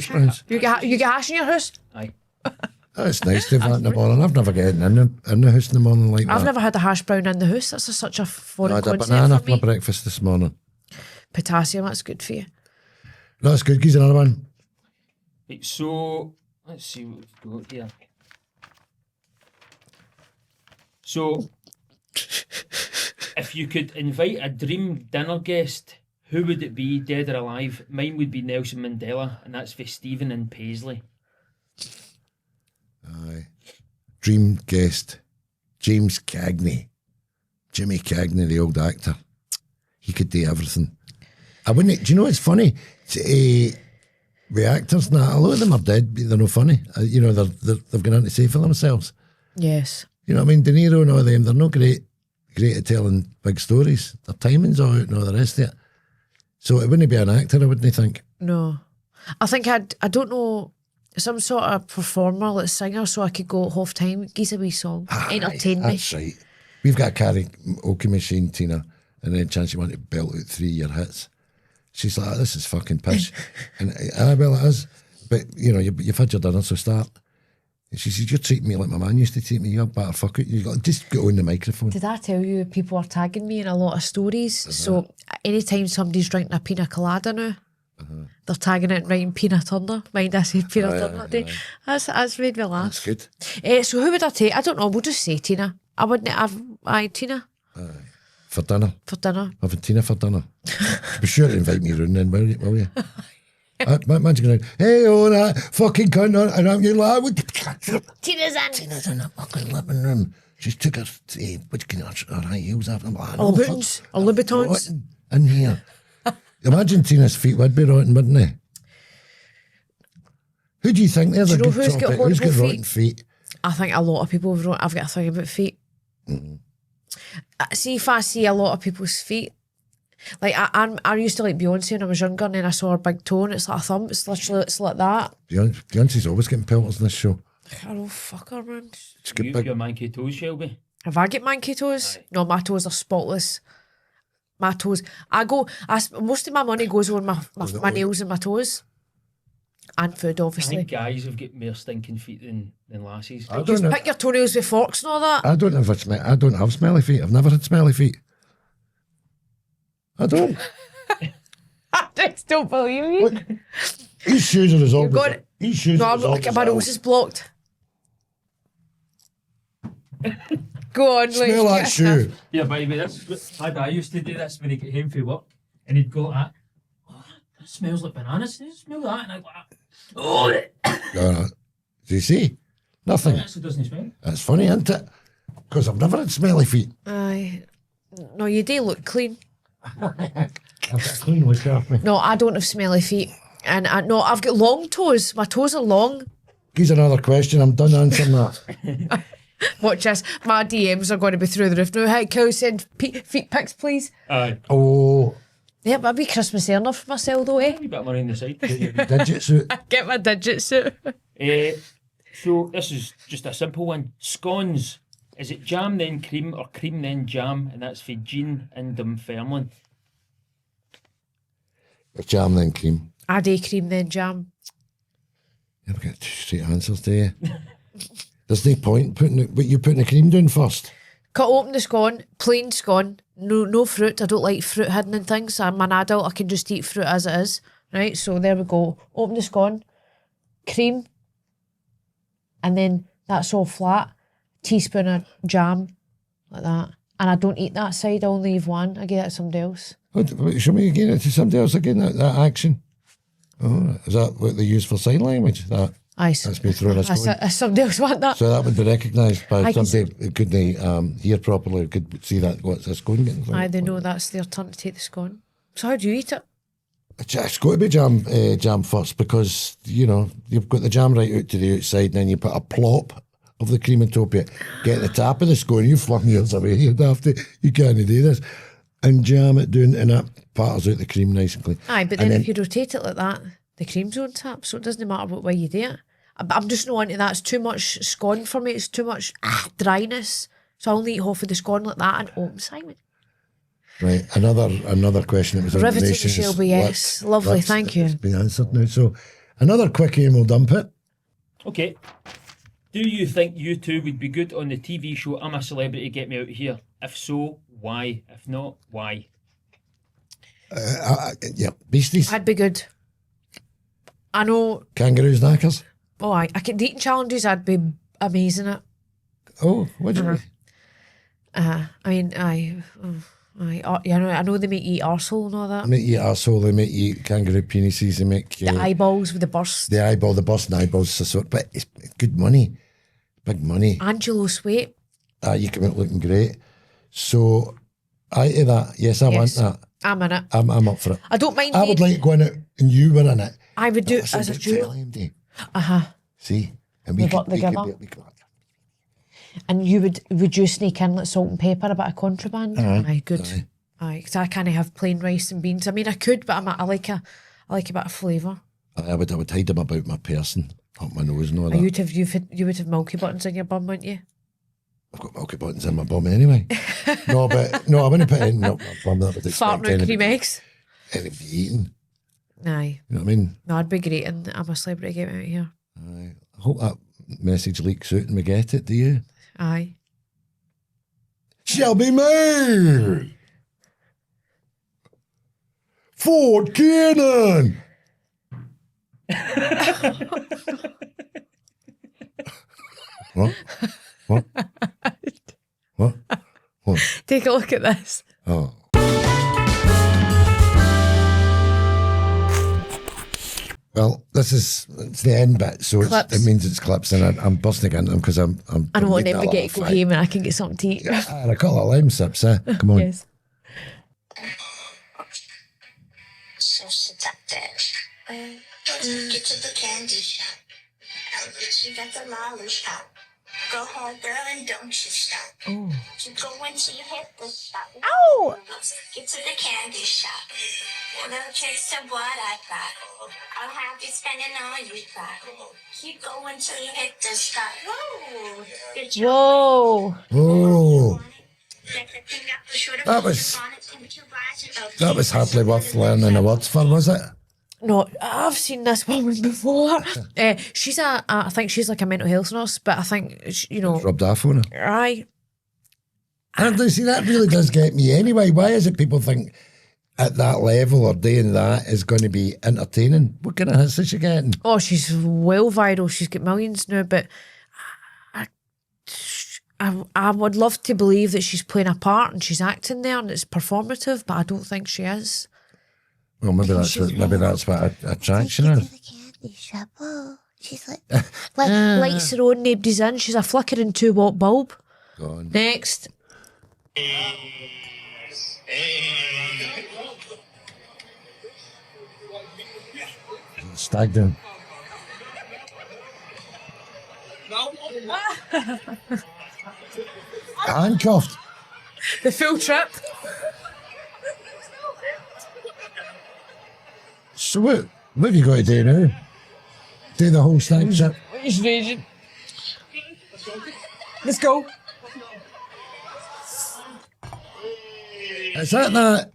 browns? You get hash in your house? Aye. That's nice to have that in the morning. I've never got it in the house in the morning like that. I've never had a hash brown in the house. That's such a foreign I had a concept banana for for my me. breakfast this morning. Potassium, that's good for you. No, that's good. Give us another one. Right, so let's see what we've got here. So, if you could invite a dream dinner guest, who would it be, dead or alive? Mine would be Nelson Mandela, and that's for Stephen and Paisley. Aye. Dream guest. James Cagney. Jimmy Cagney, the old actor. He could do everything. I wouldn't. Do you know what's funny? The actors now, a lot of them are dead, but they're not funny. They've gone on to say for themselves. Yes. You know what I mean? De Niro and all them, they're not great at telling big stories. Their timing's all out and all the rest of it. So it wouldn't be an actor, I wouldn't think. No. I think I don't know, some sort of performer, like singer, so I could go half time, give a wee song, entertain me. That's right. We've got a karaoke machine, Tina, and then chance you want to belt out 3-year hits. She's like, this is fucking pish. and well, it is. But, you've had your dinner, so start. And she says, you're treating me like my man used to treat me. You better fuck it. You got just get on the microphone. Did I tell you people are tagging me in a lot of stories? So anytime somebody's drinking a pina colada now, they're tagging it and writing peanut under. Mind I said peanut under day. That's made me laugh. That's good. So who would I take? I don't know. We'll just say Tina. I wouldn't have. Tina. For dinner. For dinner. Having Tina for dinner. Be sure to invite me round then, will you? Imagine going, hey, oh, that fucking cunt, and I'm your lad. Tina's in. Tina's in the fucking living room. She's took her high heels off. Or Louboutins. Or Louboutins. In here. Imagine Tina's feet would be rotten, wouldn't they? Who do you think there's a good who's got topic? Who's got rotten feet? I think a lot of people have I've got a thing about feet. See, if I see a lot of people's feet, like I used to like Beyonce when I was younger, and then I saw her big toe and it's like a thumb. It's literally like that. Beyonce's always getting pelters in this show. Oh, fuck her, man. Your manky toes, Shelby. Have I got manky toes? Aye. No, my toes are spotless. My toes. Most of my money goes on my nails and my toes. And food, obviously. I think guys have got more stinking feet than lassies. Just pick your toenails with forks and all that. I don't have smelly feet. I've never had smelly feet. I don't. I just don't believe you. His shoes are as old got as it. his shoes No, are I'm as not old like as my hell. nose is blocked. Go on, Leif, Smell get that a shoe. sniff. Yeah, by the way, that's my dad used to do this when he got home from work, and he'd go like that. Oh, that smells like bananas. Do you smell that? And I go, oh, Do you see? Nothing. it actually doesn't smell. That's funny, isn't it? Because I've never had smelly feet. Aye. No, you do look clean. I've got a clean look off me. No, I don't have smelly feet. And no, I've got long toes. My toes are long. Here's another question. I'm done answering that. Watch this. My DMs are going to be through the roof now. Hey, cow, send feet pics, please. Aye. Oh, Yeah, but I'd be Christmas earner for myself though, eh? A wee bit of money on the side. digit suit. Get my digits out. So this is just a simple one. Scones. Is it jam then cream or cream then jam? And that's for Jean and Dunfermline. Jam then cream. I do cream then jam. You ever get two straight answers, do you? There's no point putting it, but you're putting the cream down first. Cut open the scone, plain scone, no fruit. I don't like fruit hidden in things. I'm an adult, I can just eat fruit as it is. Right, so there we go. Open the scone, cream, and then that's all flat. Teaspoon of jam, like that. And I don't eat that side, I only leave one. I give it to somebody else. What, show me again it to somebody else again, that action. Oh, is that what they use for sign language? Aye, That's me throwing a scone. somebody else want that. So that would be recognised by I can somebody who couldn't hear properly, who could see that, what's a scone getting? Aye, they know that's their turn to take the scone. So how do you eat it? It's got to be jam first because, you know, you've got the jam right out to the outside and then you put a plop of the cream on top of it, get the top of the scone, you flung yours away, you'd have to, you can't do this, and jam it down and that patters out the cream nice and clean. Aye, but then if you rotate it like that, the cream's on top, so it doesn't matter what way you do it. I'm just not into that. It's too much scone for me. It's too much dryness. So I only eat half of the scone like that and open Simon. Right, another question that was in Riveting, relation to Shelby, yes. Lovely, thank you. It's been answered now. So another quickie and we'll dump it. Okay. Do you think you two would be good on the TV show I'm a Celebrity, Get Me Out Here? If so, why? If not, why? Yeah, beasties, I'd be good. I know. kangaroos, knackers. Oh, I can eating challenges. I'd be amazing at. Oh, what do you I mean, I know they make you eat arsehole and all that. They make you eat arsehole, they make you eat kangaroo penises, they make you The eyeballs with the burst. the eyeball, the busting eyeballs, sort. But it's good money, big money. Angelo Sweet. You come out looking great. So, I to that. Yes, I want that. I'm in it. I'm up for it. I don't mind. I would like going out and you were in it. I would do it Listen, as a don't duo. tell him, Dave. Uh-huh. See, and We we work could, we could, together. we could, And would you sneak in like salt and pepper, a bit of contraband? Aye, good. Aye, because I can't have plain rice and beans. I mean, I could, but I like a bit of flavour. I would hide them about my person, up my nose and all that. You would have milky buttons in your bum, wouldn't you? I've got milky buttons in my bum anyway. No, I wouldn't put it in my bum. That would Farting expect out cream eggs. Anything to be eaten. Aye. You know what I mean? No, I'd be great and I'm a Celebrity, Get Me Out Here. I hope that message leaks out and we get it, do you? Aye. Shelby Hamesoon! Ford Kiernan! What? What? What? What? Take a look at this. Oh. Well, it's the end bit, so Clips. it means it's clips, and I'm busting into them because I'm. I don't want making them to a get to laugh, go home and I can get something to eat. right? And a couple of lime sips, Come on. Yes. So seductive. Get to the candy shop. I'll get you got the lollipop. Go hard, girl, and don't you stop. Oh. You go until you hit the spot. Ow! Get to the candy shop. A little taste of what I got. I'll have you spending all you got. Keep going till you hit the spot. Whoa! Good job. Whoa. Oh, that was hardly worth learning the words for, was it? No, I've seen this woman before. She's I think she's like a mental health nurse, but I think, Rubbed off on her. aye. And see, that really does get me anyway. Why is it people think at that level or doing that is going to be entertaining. What kind of hits is she getting? Oh, she's well viral. She's got millions now, but I would love to believe that she's playing a part and she's acting there and it's performative, but I don't think she is. Well, maybe that's what attraction is. Candy shop. Oh, she's like lights her own, nobody's in. She's a flickering 2-watt bulb. Gone. Next. Stag down. Handcuffed. The full trip. So what have you got to do now? Do the whole stag trip? He's raging. Let's go. Is that?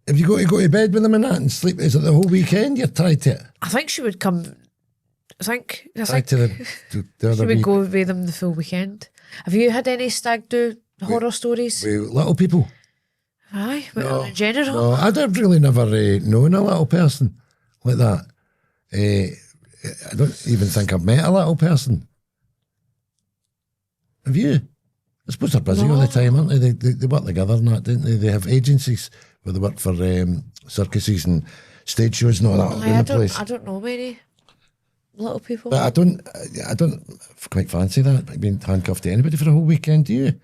Have you got to go to bed with them and that and sleep? Is it the whole weekend you're tied to it? I think she would come. I think Tied to the she other would week. go with them the full weekend. Have you had any stag do horror stories? With little people. Aye, but in general. No, I've really never known a little person like that. I don't even think I've met a little person. Have you? I suppose they're busy all the time, aren't they? They work together and that, don't they? They have agencies where they work for circuses and stage shows and all that around the place. I don't know many little people. But I don't quite fancy that, being handcuffed to anybody for a whole weekend, do you?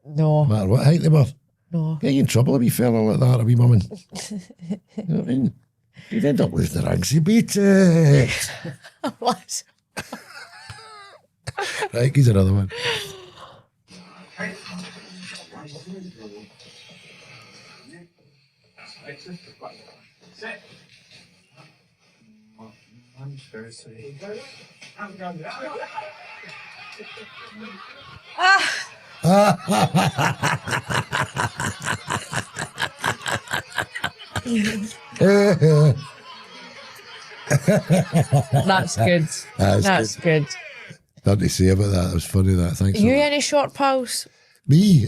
No. No matter what height they were. No. Get you in trouble, a wee fella like that, a wee woman. You know what I mean? You'd end up losing the rags, you beat it. What? Right, here's another one. That's good. That's good. Nothing to say about that. It was funny, that. Thanks. You any short pals? Me?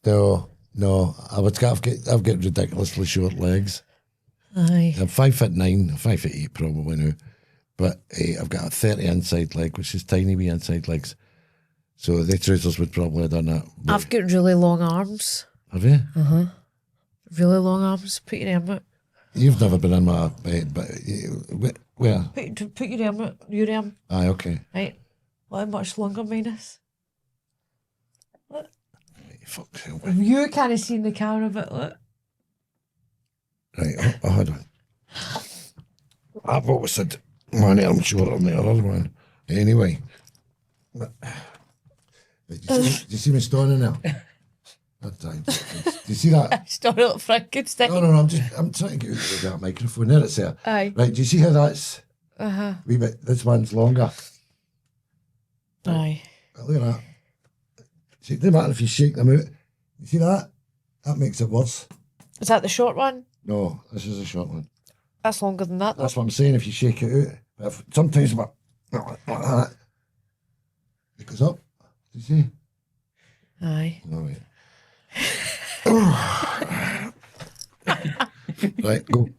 No. I've got ridiculously short legs. Aye. I'm 5'9", 5'8" probably now. But I've got a 30 inside leg, which is tiny wee inside legs. So the trousers would probably have done that. But I've got really long arms. have you? Really long arms. Put your arm out. You've never been in my bed, but where? Put your arm out. Your arm. Aye, okay. Right. How much longer mine is? Look. Fuck's hell. You can't see in the camera, but look. Right, hold on. I've always said one arm shorter than the other one. Anyway. Do you see me standing there? That time. Do you see that? Start a little Frankenstein. No, I'm trying to get out of that microphone. There it's there. Aye. Right, do you see how that's wee bit, this one's longer? Aye. Look at that. See, it doesn't matter if you shake them out. You see that? That makes it worse. Is that the short one? No, this is a short one. That's longer than that, though. That's what I'm saying, if you shake it out. But sometimes like that, it goes up. Do you see? Aye. No, wait. Right, go.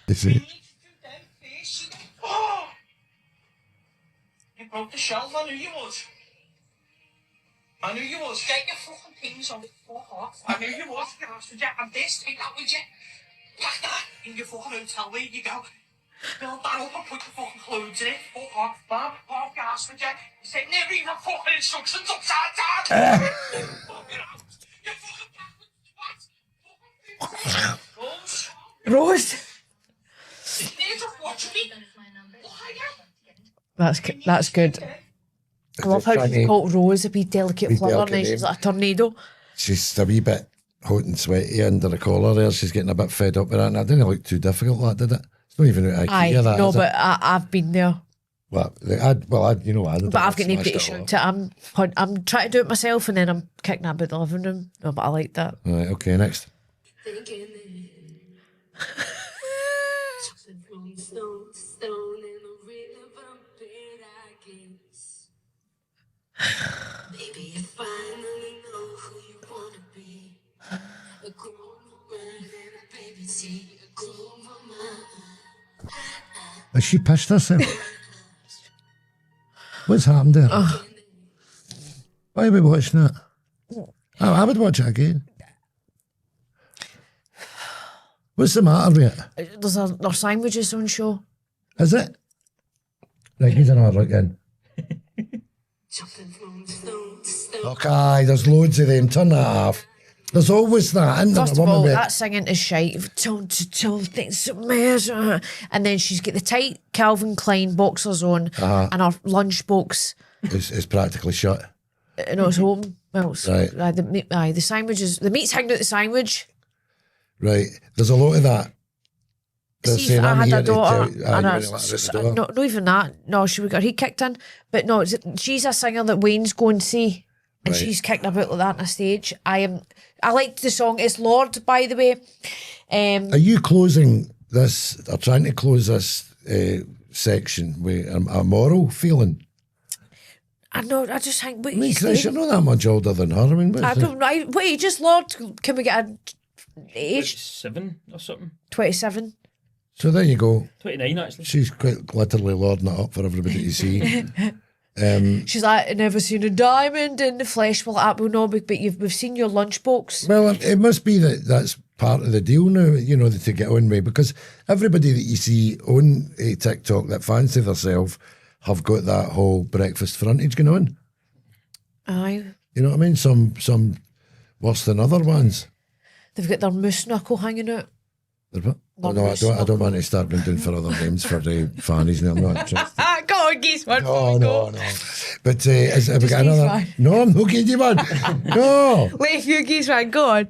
You see? Oh! You broke the shelf, I knew you would. Get your fucking things on. Fuck off. I knew you would. I'm this, take that with you. Pack that in your fucking hotel, where you go. Build that up and put your fucking clothes in it. Fuck off, man. Fuck gas with you. You're sitting there reading the fucking instructions upside down. You fucking twat. Rose. They're just watching me. That's good. I love how she's called Rose, a wee delicate flower, and then she's like a tornado. She's a wee bit hot and sweaty under the collar there. She's getting a bit fed up with that. And I didn't look too difficult, that, did it? It's not even out of IKEA, that, no, is but I've been there. Well, I did. But I've got nobody to shout at. I'm trying to do it myself, and then I'm kicking it about the living room. No, but I like that. Right, okay, next. Baby, you finally Has she pissed herself? What's happened there? Why are we watching that? Oh, I would watch it again. What's the matter with it? There's sandwiches on show. Is it? Right, here's another look in. Okay, there's loads of them. Turn that off. There's always that, isn't there? First of all, that singing is shite. Don't think a mess. And then she's got the tight Calvin Klein boxers on and her lunchbox. It's practically shut. No, it's home. Well, it's, Right. The sandwiches, the meat's hanging out the sandwich. Right, there's a lot of that. They're See, if saying, I I'm had here a to daughter, tell- and you're gonna let her out the door. not even that. No, she would got he kicked in, but no, she's a singer that Wayne's going to see, and Right. she's kicked about like that on a stage. I liked the song. It's Lord, by the way. Are you closing this, or trying to close this section with a moral feeling? I know. I just think. What I mean, you Chris, say? you're not that much older than her. I mean, what's I the- don't know. Wait, just Lord. Can we get a age? 7 or something. 27. So there you go. 29 actually. She's quite literally lording it up for everybody to see. She's like, I've never seen a diamond in the flesh. Well, that will not be, but we've seen your lunchbox. Well, it must be that's part of the deal now, you know, to get on with, because everybody that you see on TikTok that fancy themselves have got that whole breakfast frontage going on. Aye. You know what I mean? Some worse than other ones. They've got their moose knuckle hanging out. Oh, no, I don't want to start going down for other names for fannies. No, I'm not interested. Go on, geese one. No. But have we got geese another? one. No, I'm not giving you one. No. Leif, you geese one, go on.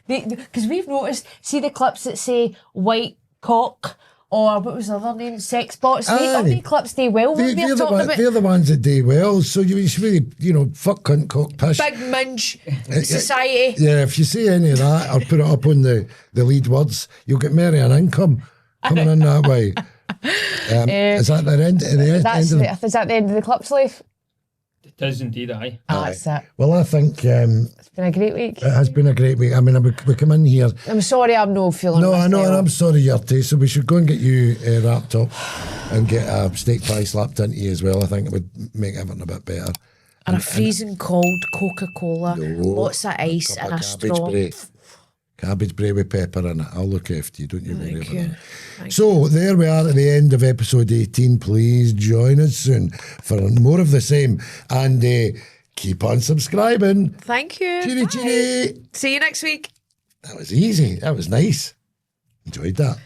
Because we've noticed, see the clips that say white cock, or what was the other name? Sex bots. All Aye. the clips do well when we're talking about They're the ones that do well. So you should really, fuck, cunt, cock, pish. big minge society. Yeah, if you say any of that or put it up on the lead words, you'll get merry an income coming in that way. Is that the end? End of Is that the end of the clips, Leif? It is indeed, aye. That's it. Well, I think It's been a great week. it has been a great week. I mean, we come in here. I'm sorry I'm no feeling No, I know, myself. and I'm sorry you're too. So we should go and get you wrapped up and get a steak pie slapped into you as well. I think it would make everything a bit better. And a freezing cold Coca-Cola, lots of ice Cup and of a straw. Cabbage brie with pepper in it. I'll look after you. Don't you worry about that. So there we are at the end of episode 18. Please join us soon for more of the same. And keep on subscribing. Thank you. Cheery, Bye. cheery. See you next week. That was easy. That was nice. Enjoyed that.